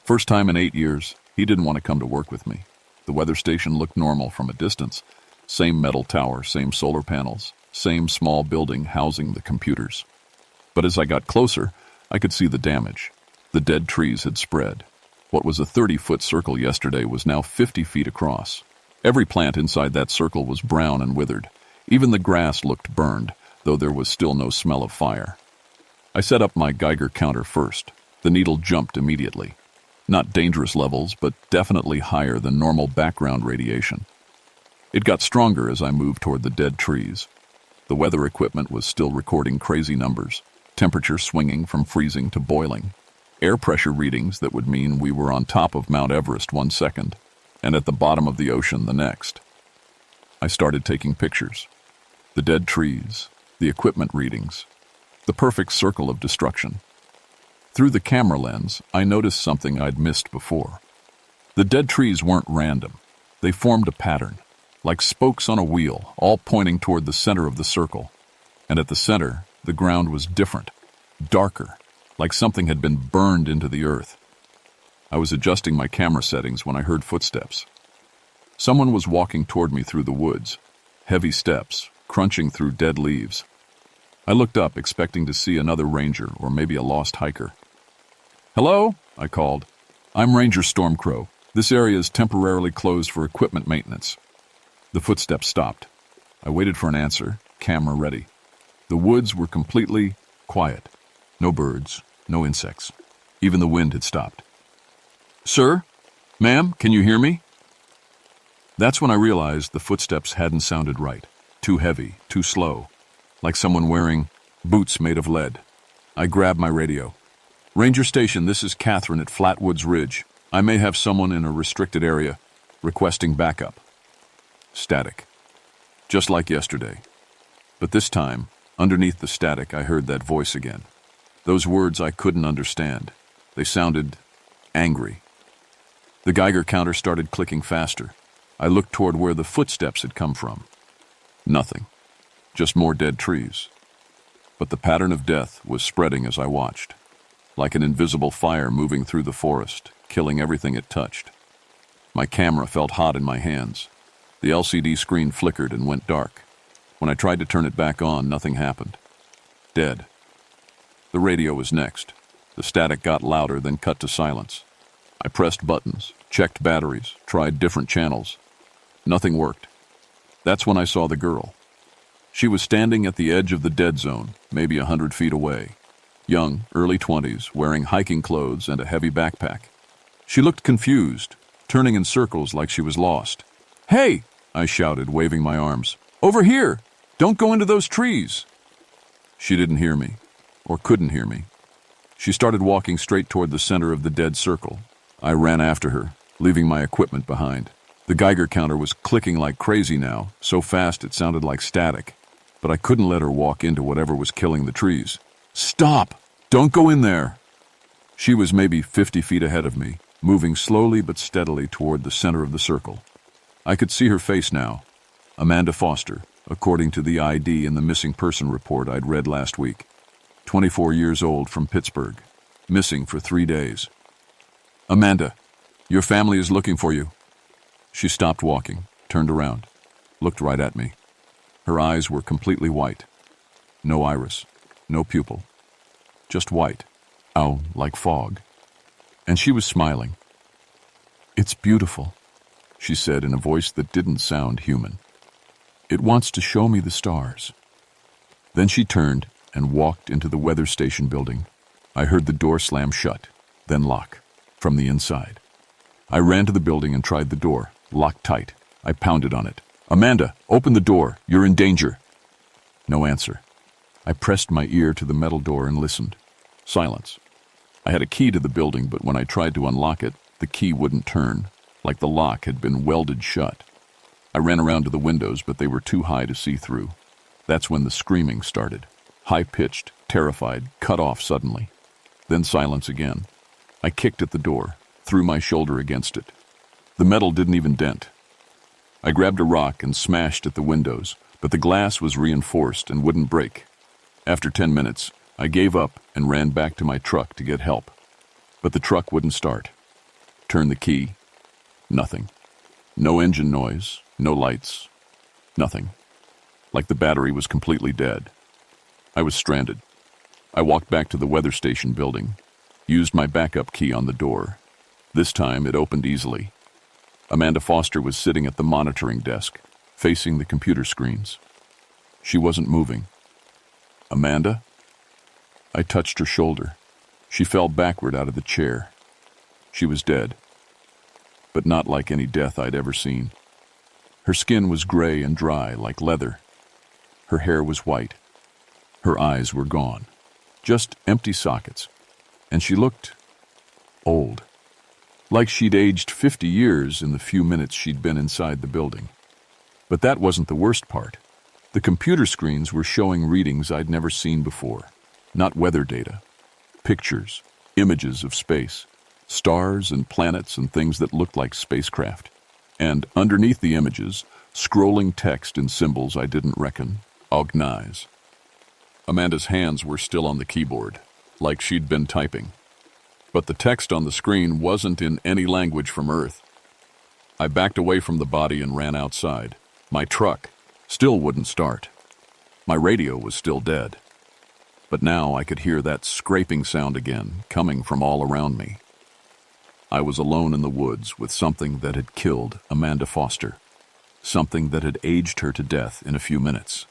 First time in 8 years, he didn't want to come to work with me. The weather station looked normal from a distance. Same metal tower, same solar panels, same small building housing the computers. But as I got closer, I could see the damage. The dead trees had spread. What was a 30-foot circle yesterday was now 50 feet across. Every plant inside that circle was brown and withered. Even the grass looked burned, though there was still no smell of fire. I set up my Geiger counter first. The needle jumped immediately. Not dangerous levels, but definitely higher than normal background radiation. It got stronger as I moved toward the dead trees. The weather equipment was still recording crazy numbers, temperature swinging from freezing to boiling, air pressure readings that would mean we were on top of Mount Everest 1 second, and at the bottom of the ocean the next. I started taking pictures. The dead trees, the equipment readings, the perfect circle of destruction. Through the camera lens, I noticed something I'd missed before. The dead trees weren't random. They formed a pattern, like spokes on a wheel, all pointing toward the center of the circle. And at the center, the ground was different, darker, like something had been burned into the earth. I was adjusting my camera settings when I heard footsteps. Someone was walking toward me through the woods, heavy steps, crunching through dead leaves. I looked up, expecting to see another ranger or maybe a lost hiker. "Hello?" I called. "I'm Ranger Stormcrow. This area is temporarily closed for equipment maintenance." The footsteps stopped. I waited for an answer, camera ready. The woods were completely quiet. No birds, no insects. Even the wind had stopped. "Sir? Ma'am, can you hear me?" That's when I realized the footsteps hadn't sounded right. Too heavy, too slow. Like someone wearing boots made of lead. I grabbed my radio. "Ranger Station, this is Catherine at Flatwoods Ridge. I may have someone in a restricted area requesting backup." Static. Just like yesterday. But this time, underneath the static, I heard that voice again. Those words I couldn't understand. They sounded angry. The Geiger counter started clicking faster. I looked toward where the footsteps had come from. Nothing. Just more dead trees. But the pattern of death was spreading as I watched, like an invisible fire moving through the forest, killing everything it touched. My camera felt hot in my hands. The LCD screen flickered and went dark. When I tried to turn it back on, nothing happened. Dead. The radio was next. The static got louder, then cut to silence. I pressed buttons, checked batteries, tried different channels. Nothing worked. That's when I saw the girl. She was standing at the edge of the dead zone, maybe 100 feet away. Young, early 20s, wearing hiking clothes and a heavy backpack. She looked confused, turning in circles like she was lost. "Hey!" I shouted, waving my arms. "Over here!" Don't go into those trees! She didn't hear me, or couldn't hear me. She started walking straight toward the center of the dead circle. I ran after her, leaving my equipment behind. The Geiger counter was clicking like crazy now, so fast it sounded like static. But I couldn't let her walk into whatever was killing the trees. Stop! Don't go in there! She was maybe 50 feet ahead of me, moving slowly but steadily toward the center of the circle. I could see her face now. Amanda Foster, according to the ID in the missing person report I'd read last week. 24 years old, from Pittsburgh. Missing for 3 days. Amanda, your family is looking for you. She stopped walking, turned around, looked right at me. Her eyes were completely white. No iris, no pupil. Just white. Oh, like fog. And she was smiling. It's beautiful, she said in a voice that didn't sound human. It wants to show me the stars. Then she turned and walked into the weather station building. I heard the door slam shut, then lock, from the inside. I ran to the building and tried the door, locked tight. I pounded on it. Amanda, open the door. You're in danger. No answer. I pressed my ear to the metal door and listened. Silence. I had a key to the building, but when I tried to unlock it, the key wouldn't turn, like the lock had been welded shut. I ran around to the windows, but they were too high to see through. That's when the screaming started. High-pitched, terrified, cut off suddenly. Then silence again. I kicked at the door, threw my shoulder against it. The metal didn't even dent. I grabbed a rock and smashed at the windows, but the glass was reinforced and wouldn't break. After 10 minutes, I gave up and ran back to my truck to get help. But the truck wouldn't start. Turned the key. Nothing. No engine noise, no lights, nothing. Like the battery was completely dead. I was stranded. I walked back to the weather station building, used my backup key on the door. This time it opened easily. Amanda Foster was sitting at the monitoring desk, facing the computer screens. She wasn't moving. Amanda? I touched her shoulder. She fell backward out of the chair. She was dead, but not like any death I'd ever seen. Her skin was gray and dry, like leather. Her hair was white. Her eyes were gone, just empty sockets, and she looked old, like she'd aged 50 years in the few minutes she'd been inside the building. But that wasn't the worst part. The computer screens were showing readings I'd never seen before. Not weather data. Pictures, images of space, stars and planets and things that looked like spacecraft. And underneath the images, scrolling text and symbols I didn't recognize. Amanda's hands were still on the keyboard, like she'd been typing. But the text on the screen wasn't in any language from Earth. I backed away from the body and ran outside. My truck still wouldn't start. My radio was still dead. But now I could hear that scraping sound again, coming from all around me. I was alone in the woods with something that had killed Amanda Foster. Something that had aged her to death in a few minutes.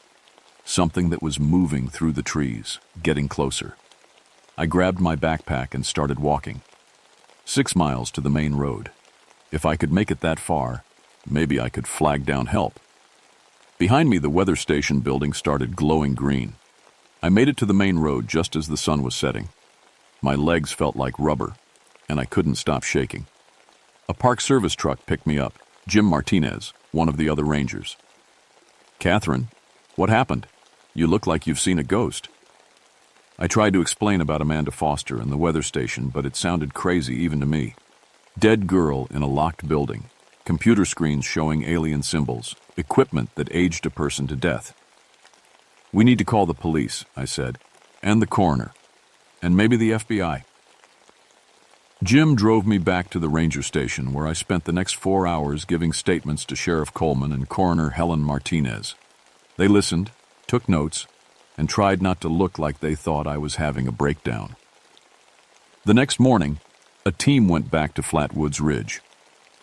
Something that was moving through the trees, getting closer. I grabbed my backpack and started walking. 6 miles to the main road. If I could make it that far, maybe I could flag down help. Behind me, the weather station building started glowing green. I made it to the main road just as the sun was setting. My legs felt like rubber, and I couldn't stop shaking. A Park Service truck picked me up, Jim Martinez, one of the other rangers. Catherine, what happened? You look like you've seen a ghost. I tried to explain about Amanda Foster and the weather station, but it sounded crazy even to me. Dead girl in a locked building, computer screens showing alien symbols, equipment that aged a person to death. We need to call the police, I said, and the coroner, and maybe the FBI. Jim drove me back to the ranger station, where I spent the next 4 hours giving statements to Sheriff Coleman and Coroner Helen Martinez. They listened, took notes, and tried not to look like they thought I was having a breakdown. The next morning, a team went back to Flatwoods Ridge.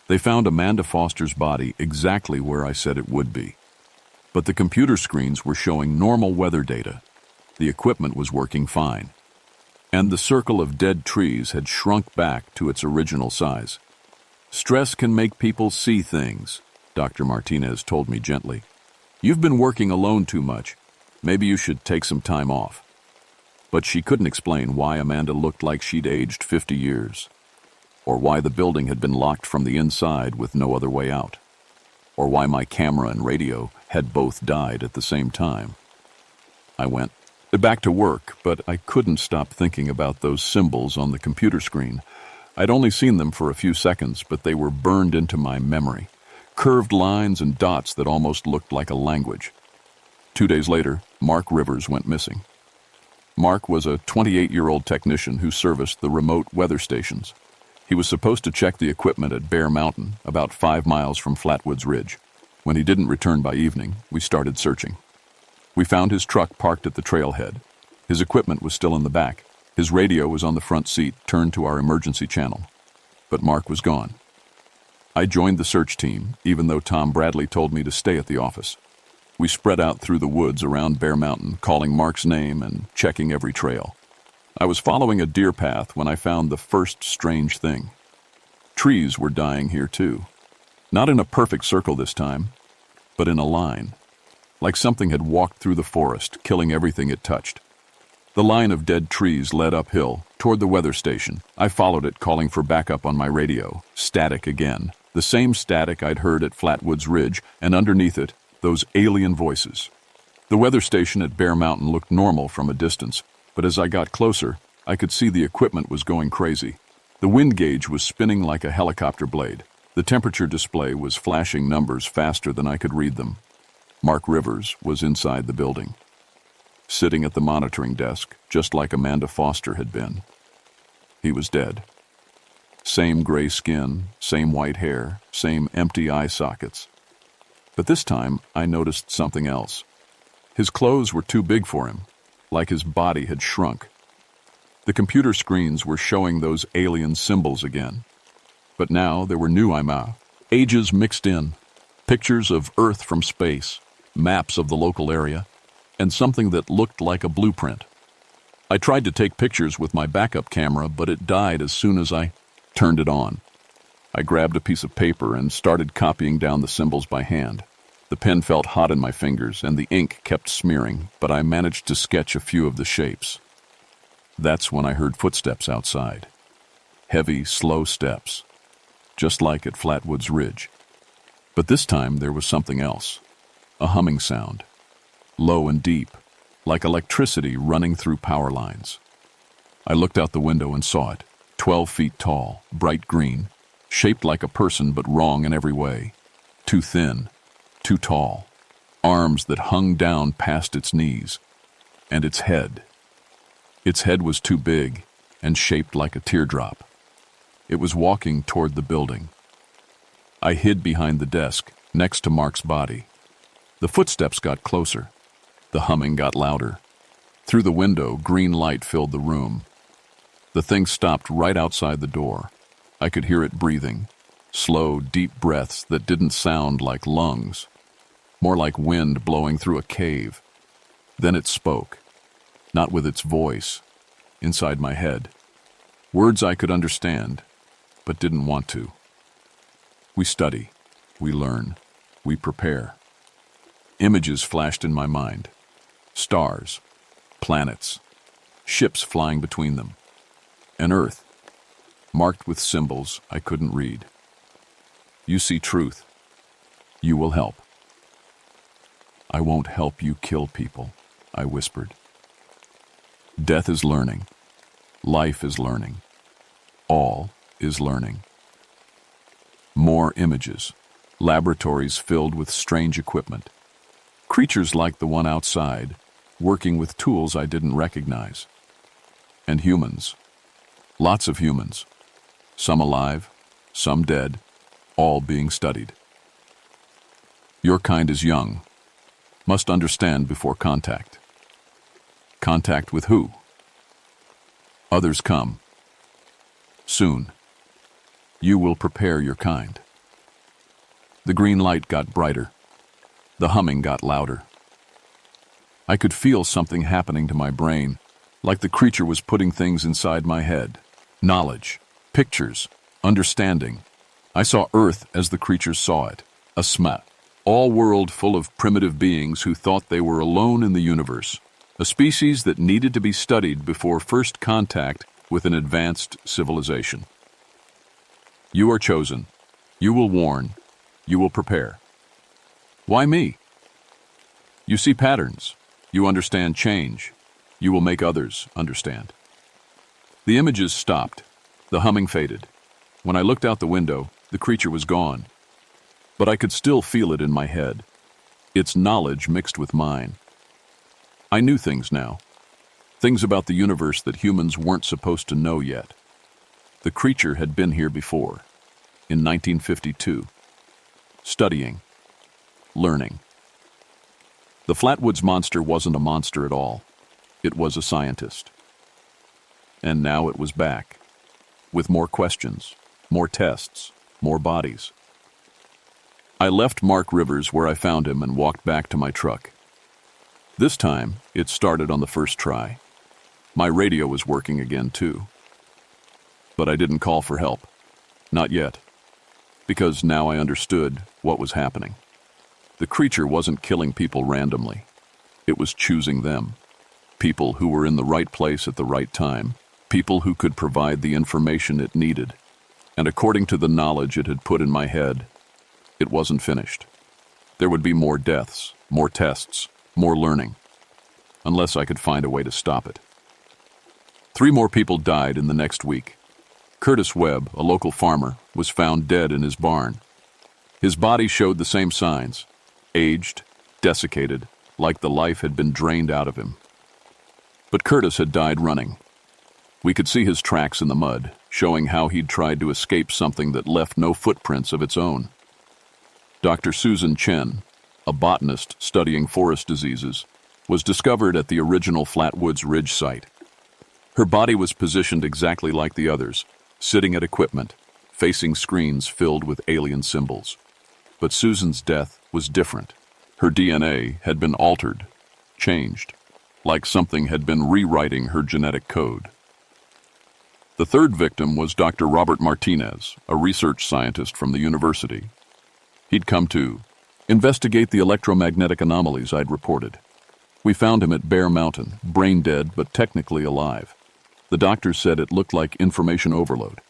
They found Amanda Foster's body exactly where I said it would be. But the computer screens were showing normal weather data. The equipment was working fine. And the circle of dead trees had shrunk back to its original size. Stress can make people see things, Dr. Martinez told me gently. "You've been working alone too much. Maybe you should take some time off." But she couldn't explain why Amanda looked like she'd aged 50 years, or why the building had been locked from the inside with no other way out, or why my camera and radio had both died at the same time. I went back to work, but I couldn't stop thinking about those symbols on the computer screen. I'd only seen them for a few seconds, but they were burned into my memory. Curved lines and dots that almost looked like a language. 2 days later, Mark Rivers went missing. Mark was a 28-year-old technician who serviced the remote weather stations. He was supposed to check the equipment at Bear Mountain, about 5 miles from Flatwoods Ridge. When he didn't return by evening, we started searching. We found his truck parked at the trailhead. His equipment was still in the back. His radio was on the front seat, turned to our emergency channel. But Mark was gone. I joined the search team, even though Tom Bradley told me to stay at the office. We spread out through the woods around Bear Mountain, calling Mark's name and checking every trail. I was following a deer path when I found the first strange thing. Trees were dying here too. Not in a perfect circle this time, but in a line. Like something had walked through the forest, killing everything it touched. The line of dead trees led uphill, toward the weather station. I followed it, calling for backup on my radio. Static again. The same static I'd heard at Flatwoods Ridge, and underneath it, those alien voices. The weather station at Bear Mountain looked normal from a distance, but as I got closer, I could see the equipment was going crazy. The wind gauge was spinning like a helicopter blade. The temperature display was flashing numbers faster than I could read them. Mark Rivers was inside the building, sitting at the monitoring desk, just like Amanda Foster had been. He was dead. Same gray skin, same white hair, same empty eye sockets. But this time, I noticed something else. His clothes were too big for him, like his body had shrunk. The computer screens were showing those alien symbols again. But now there were new ages mixed in, pictures of Earth from space, maps of the local area, and something that looked like a blueprint. I tried to take pictures with my backup camera, but it died as soon as I turned it on. I grabbed a piece of paper and started copying down the symbols by hand. The pen felt hot in my fingers, and the ink kept smearing, but I managed to sketch a few of the shapes. That's when I heard footsteps outside. Heavy, slow steps, just like at Flatwoods Ridge. But this time there was something else. A humming sound, low and deep, like electricity running through power lines. I looked out the window and saw it, 12 feet tall, bright green, shaped like a person but wrong in every way. Too thin, too tall, arms that hung down past its knees, and its head. Its head was too big and shaped like a teardrop. It was walking toward the building. I hid behind the desk, next to Mark's body. The footsteps got closer. The humming got louder. Through the window, green light filled the room. The thing stopped right outside the door. I could hear it breathing, slow, deep breaths that didn't sound like lungs, more like wind blowing through a cave. Then it spoke, not with its voice, inside my head. Words I could understand, but didn't want to. We study, we learn, we prepare. Images flashed in my mind. Stars, planets, ships flying between them. An Earth, marked with symbols I couldn't read. You see truth. You will help. I won't help you kill people, I whispered. Death is learning. Life is learning. All is learning. More images. Laboratories filled with strange equipment. Creatures like the one outside, working with tools I didn't recognize. And humans. Lots of humans. Some alive, some dead, all being studied. Your kind is young. Must understand before contact. Contact with who? Others come. Soon. You will prepare your kind. The green light got brighter. The humming got louder. I could feel something happening to my brain, like the creature was putting things inside my head. Knowledge, pictures, understanding. I saw Earth as the creature saw it, a All world full of primitive beings who thought they were alone in the universe, a species that needed to be studied before first contact with an advanced civilization. You are chosen. You will warn. You will prepare. Why me? You see patterns. You understand change. You will make others understand. The images stopped. The humming faded. When I looked out the window, the creature was gone. But I could still feel it in my head. Its knowledge mixed with mine. I knew things now. Things about the universe that humans weren't supposed to know yet. The creature had been here before, in 1952. Studying. Learning. The Flatwoods monster wasn't a monster at all. It was a scientist. And now it was back. With more questions, more tests, more bodies. I left Mark Rivers where I found him and walked back to my truck. This time, it started on the first try. My radio was working again, too. But I didn't call for help. Not yet. Because now I understood what was happening. The creature wasn't killing people randomly. It was choosing them. People who were in the right place at the right time. People who could provide the information it needed. And according to the knowledge it had put in my head, it wasn't finished. There would be more deaths, more tests, more learning. Unless I could find a way to stop it. 3 more people died in the next week. Curtis Webb, a local farmer, was found dead in his barn. His body showed the same signs. Aged, desiccated, like the life had been drained out of him. But Curtis had died running. We could see his tracks in the mud, showing how he'd tried to escape something that left no footprints of its own. Dr. Susan Chen, a botanist studying forest diseases, was discovered at the original Flatwoods Ridge site. Her body was positioned exactly like the others, sitting at equipment, facing screens filled with alien symbols. But Susan's death was different. Her DNA had been altered, changed, like something had been rewriting her genetic code. The third victim was Dr. Robert Martinez, a research scientist from the university. He'd come to investigate the electromagnetic anomalies I'd reported. We found him at Bear Mountain, brain dead but technically alive. The doctors said it looked like information overload.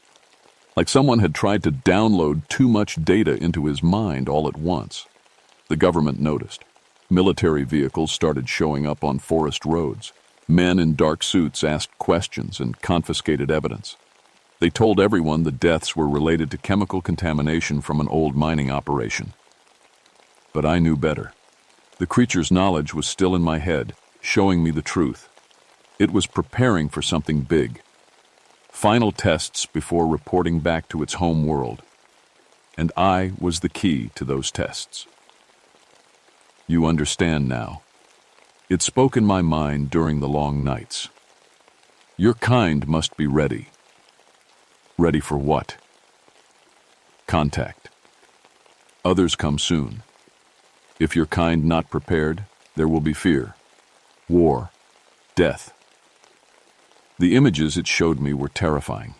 Like someone had tried to download too much data into his mind all at once. The government noticed. Military vehicles started showing up on forest roads. Men in dark suits asked questions and confiscated evidence. They told everyone the deaths were related to chemical contamination from an old mining operation. But I knew better. The creature's knowledge was still in my head, showing me the truth. It was preparing for something big. Final tests before reporting back to its home world. And I was the key to those tests. You understand now. It spoke in my mind during the long nights. Your kind must be ready. Ready for what? Contact. Others come soon. If your kind not prepared, there will be fear, war, death. The images it showed me were terrifying.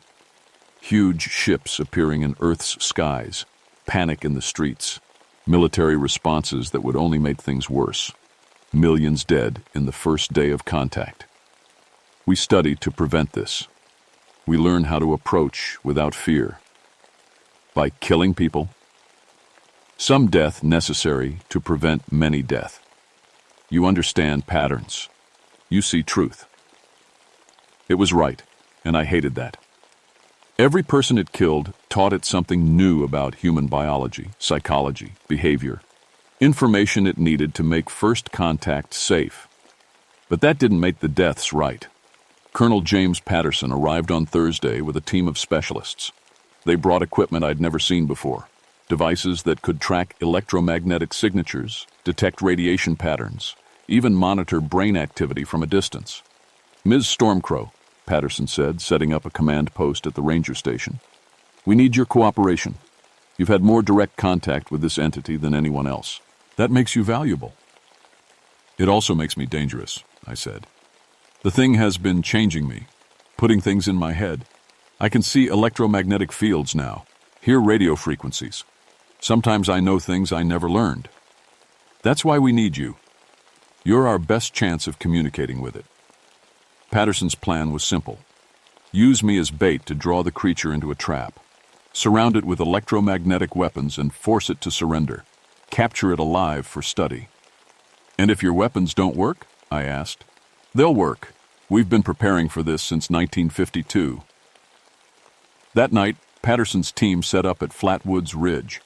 Huge ships appearing in Earth's skies, panic in the streets, military responses that would only make things worse. Millions dead in the first day of contact. We studied to prevent this. We learn how to approach without fear. By killing people. Some death necessary to prevent many death. You understand patterns. You see truth. It was right, and I hated that. Every person it killed taught it something new about human biology, psychology, behavior. Information it needed to make first contact safe. But that didn't make the deaths right. Colonel James Patterson arrived on Thursday with a team of specialists. They brought equipment I'd never seen before. Devices that could track electromagnetic signatures, detect radiation patterns, even monitor brain activity from a distance. Ms. Stormcrow, Patterson said, setting up a command post at the ranger station. We need your cooperation. You've had more direct contact with this entity than anyone else. That makes you valuable. It also makes me dangerous, I said. The thing has been changing me, putting things in my head. I can see electromagnetic fields now, hear radio frequencies. Sometimes I know things I never learned. That's why we need you. You're our best chance of communicating with it. Patterson's plan was simple. Use me as bait to draw the creature into a trap. Surround it with electromagnetic weapons and force it to surrender. Capture it alive for study. And if your weapons don't work? I asked. They'll work. We've been preparing for this since 1952. That night, Patterson's team set up at Flatwoods Ridge.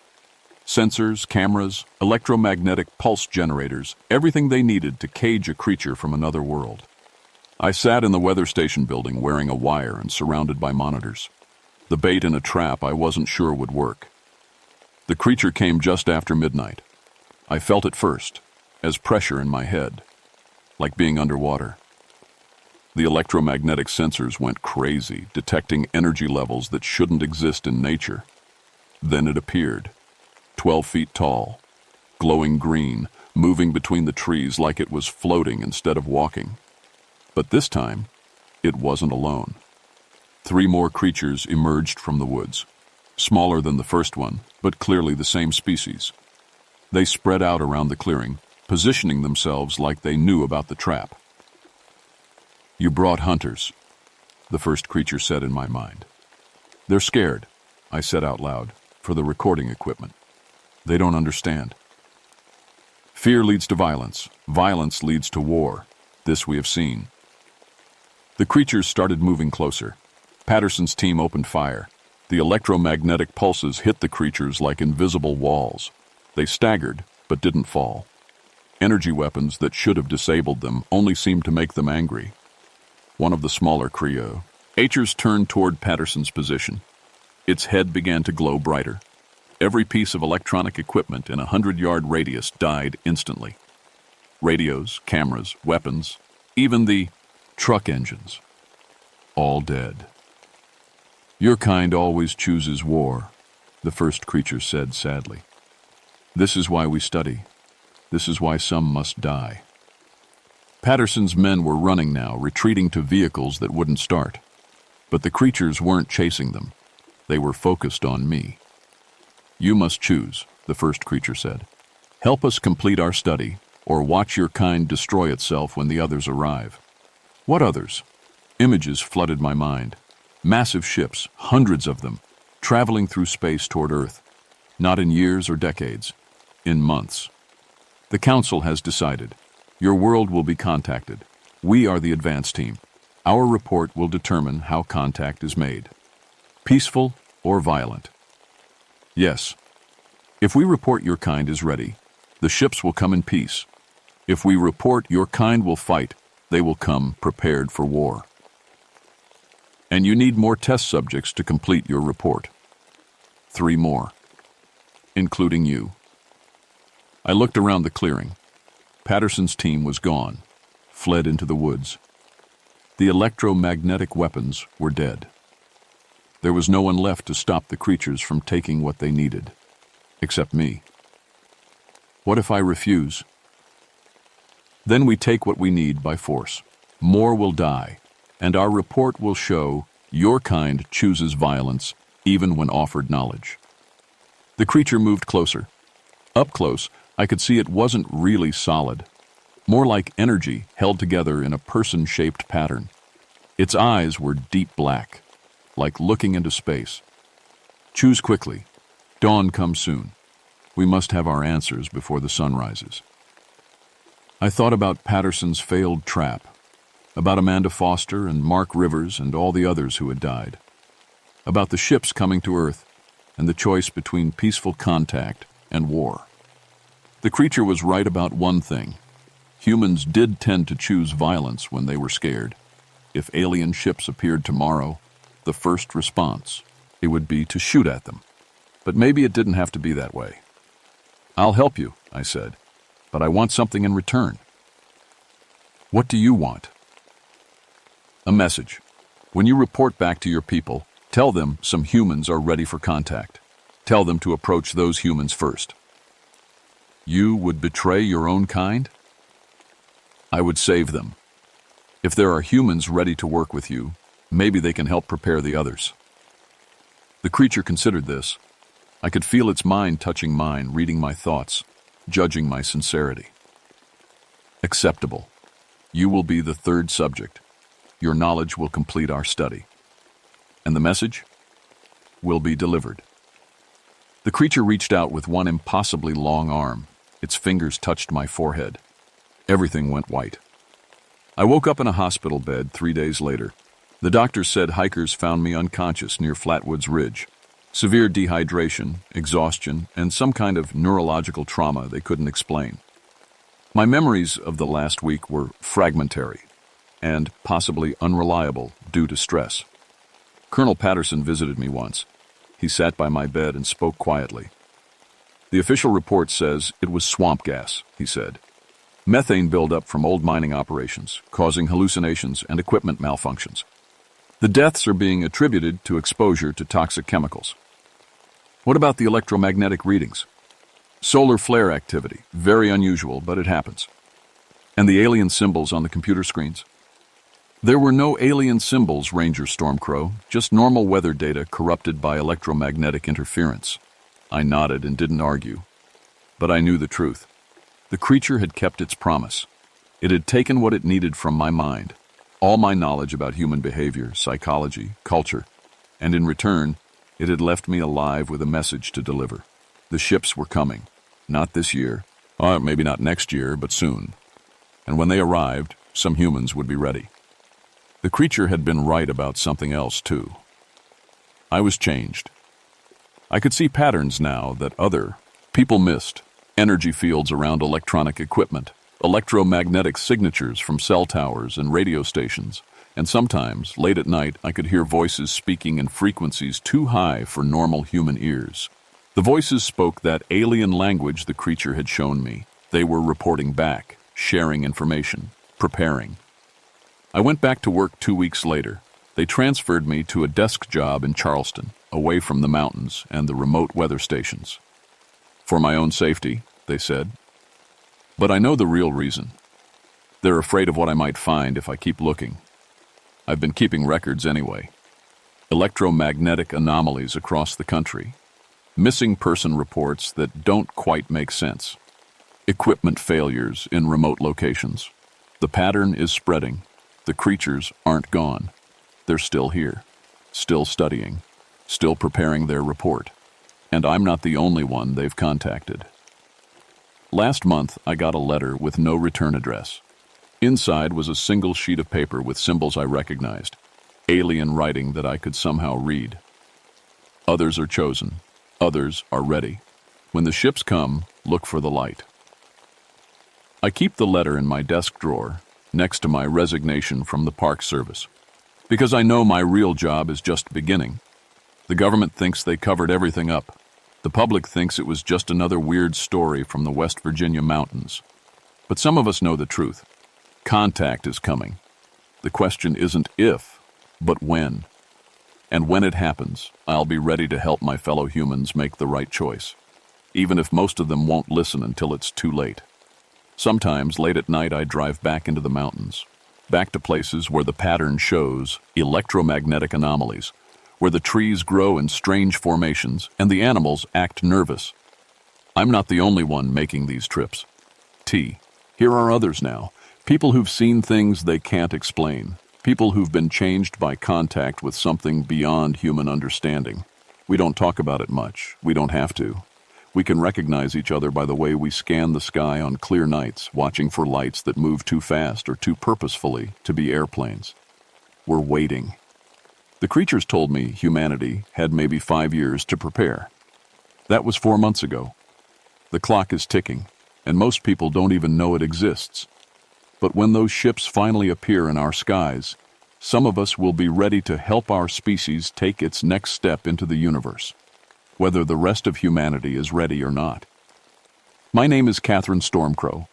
Sensors, cameras, electromagnetic pulse generators, everything they needed to cage a creature from another world. I sat in the weather station building wearing a wire and surrounded by monitors. The bait in a trap I wasn't sure would work. The creature came just after midnight. I felt it first, as pressure in my head, like being underwater. The electromagnetic sensors went crazy, detecting energy levels that shouldn't exist in nature. Then it appeared, 12 feet tall, glowing green, moving between the trees like it was floating instead of walking. But this time, it wasn't alone. 3 more creatures emerged from the woods, smaller than the first one, but clearly the same species. They spread out around the clearing, positioning themselves like they knew about the trap. You brought hunters, the first creature said in my mind. They're scared, I said out loud, for the recording equipment. They don't understand. Fear leads to violence. Violence leads to war. This we have seen. The creatures started moving closer. Patterson's team opened fire. The electromagnetic pulses hit the creatures like invisible walls. They staggered, but didn't fall. Energy weapons that should have disabled them only seemed to make them angry. One of the smaller creatures turned toward Patterson's position. Its head began to glow brighter. Every piece of electronic equipment in a 100-yard radius died instantly. Radios, cameras, weapons, even the truck engines, all dead. Your kind always chooses war, the first creature said sadly. This is why we study. This is why some must die. Patterson's men were running now, retreating to vehicles that wouldn't start. But the creatures weren't chasing them. They were focused on me. You must choose, the first creature said. Help us complete our study, or watch your kind destroy itself when the others arrive. What others? Images flooded my mind. Massive ships, hundreds of them, traveling through space toward Earth. Not in years or decades, in months. The Council has decided. Your world will be contacted. We are the advance team. Our report will determine how contact is made. Peaceful or violent? Yes. If we report your kind is ready, the ships will come in peace. If we report your kind will fight, they will come prepared for war. And you need more test subjects to complete your report. 3 more, including you. I looked around the clearing. Patterson's team was gone, fled into the woods. The electromagnetic weapons were dead. There was no one left to stop the creatures from taking what they needed, except me. What if I refuse? Then we take what we need by force. More will die, and our report will show your kind chooses violence even when offered knowledge. The creature moved closer. Up close, I could see it wasn't really solid, more like energy held together in a person-shaped pattern. Its eyes were deep black, like looking into space. Choose quickly. Dawn comes soon. We must have our answers before the sun rises. I thought about Patterson's failed trap, about Amanda Foster and Mark Rivers and all the others who had died, about the ships coming to Earth and the choice between peaceful contact and war. The creature was right about one thing. Humans did tend to choose violence when they were scared. If alien ships appeared tomorrow, the first response, it would be to shoot at them. But maybe it didn't have to be that way. I'll help you, I said, but I want something in return. What do you want? A message. When you report back to your people, tell them some humans are ready for contact. Tell them to approach those humans first. You would betray your own kind? I would save them. If there are humans ready to work with you, maybe they can help prepare the others. The creature considered this. I could feel its mind touching mine, reading my thoughts. judging my sincerity. Acceptable. You will be the third subject. Your knowledge will complete our study. And the message will be delivered. The creature reached out with one impossibly long arm. Its fingers touched my forehead. Everything went white. I woke up in a hospital bed 3 days later. The doctors said hikers found me unconscious near Flatwoods Ridge. Severe dehydration, exhaustion, and some kind of neurological trauma they couldn't explain. My memories of the last week were fragmentary and possibly unreliable due to stress. Colonel Patterson visited me once. He sat by my bed and spoke quietly. The official report says it was swamp gas, he said. Methane buildup from old mining operations, causing hallucinations and equipment malfunctions. The deaths are being attributed to exposure to toxic chemicals. What about the electromagnetic readings? Solar flare activity, very unusual, but it happens. And the alien symbols on the computer screens? There were no alien symbols, Ranger Stormcrow, just normal weather data corrupted by electromagnetic interference. I nodded and didn't argue. But I knew the truth. The creature had kept its promise. It had taken what it needed from my mind, all my knowledge about human behavior, psychology, culture, and in return, it had left me alive with a message to deliver. The ships were coming. Not this year, maybe not next year, but soon. And when they arrived, some humans would be ready. The creature had been right about something else, too. I was changed. I could see patterns now that other people missed. Energy fields around electronic equipment, electromagnetic signatures from cell towers and radio stations, and sometimes, late at night, I could hear voices speaking in frequencies too high for normal human ears. The voices spoke that alien language the creature had shown me. They were reporting back, sharing information, preparing. I went back to work 2 weeks later. They transferred me to a desk job in Charleston, away from the mountains and the remote weather stations. For my own safety, they said. But I know the real reason. They're afraid of what I might find if I keep looking. I've been keeping records anyway. Electromagnetic anomalies across the country. Missing person reports that don't quite make sense. Equipment failures in remote locations. The pattern is spreading. The creatures aren't gone. They're still here, still studying, still preparing their report. And I'm not the only one they've contacted. Last month, I got a letter with no return address. Inside was a single sheet of paper with symbols I recognized, alien writing that I could somehow read. Others are chosen. Others are ready. When the ships come, look for the light. I keep the letter in my desk drawer, next to my resignation from the Park Service, because I know my real job is just beginning. The government thinks they covered everything up. The public thinks it was just another weird story from the West Virginia mountains. But some of us know the truth. Contact is coming. The question isn't if, but when. And when it happens, I'll be ready to help my fellow humans make the right choice, even if most of them won't listen until it's too late. Sometimes, late at night, I drive back into the mountains, back to places where the pattern shows electromagnetic anomalies, where the trees grow in strange formations and the animals act nervous. I'm not the only one making these trips. Here are others now, people who've seen things they can't explain, people who've been changed by contact with something beyond human understanding. We don't talk about it much. We don't have to. We can recognize each other by the way we scan the sky on clear nights, watching for lights that move too fast or too purposefully to be airplanes. We're waiting. The creatures told me humanity had maybe 5 years to prepare. That was 4 months ago. The clock is ticking, and most people don't even know it exists. But when those ships finally appear in our skies, some of us will be ready to help our species take its next step into the universe, whether the rest of humanity is ready or not. My name is Catherine Stormcrow,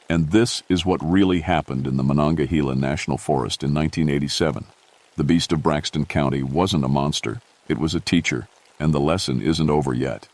and this is what really happened in the Monongahela National Forest in 1987. The beast of Braxton County wasn't a monster, it was a teacher, and the lesson isn't over yet.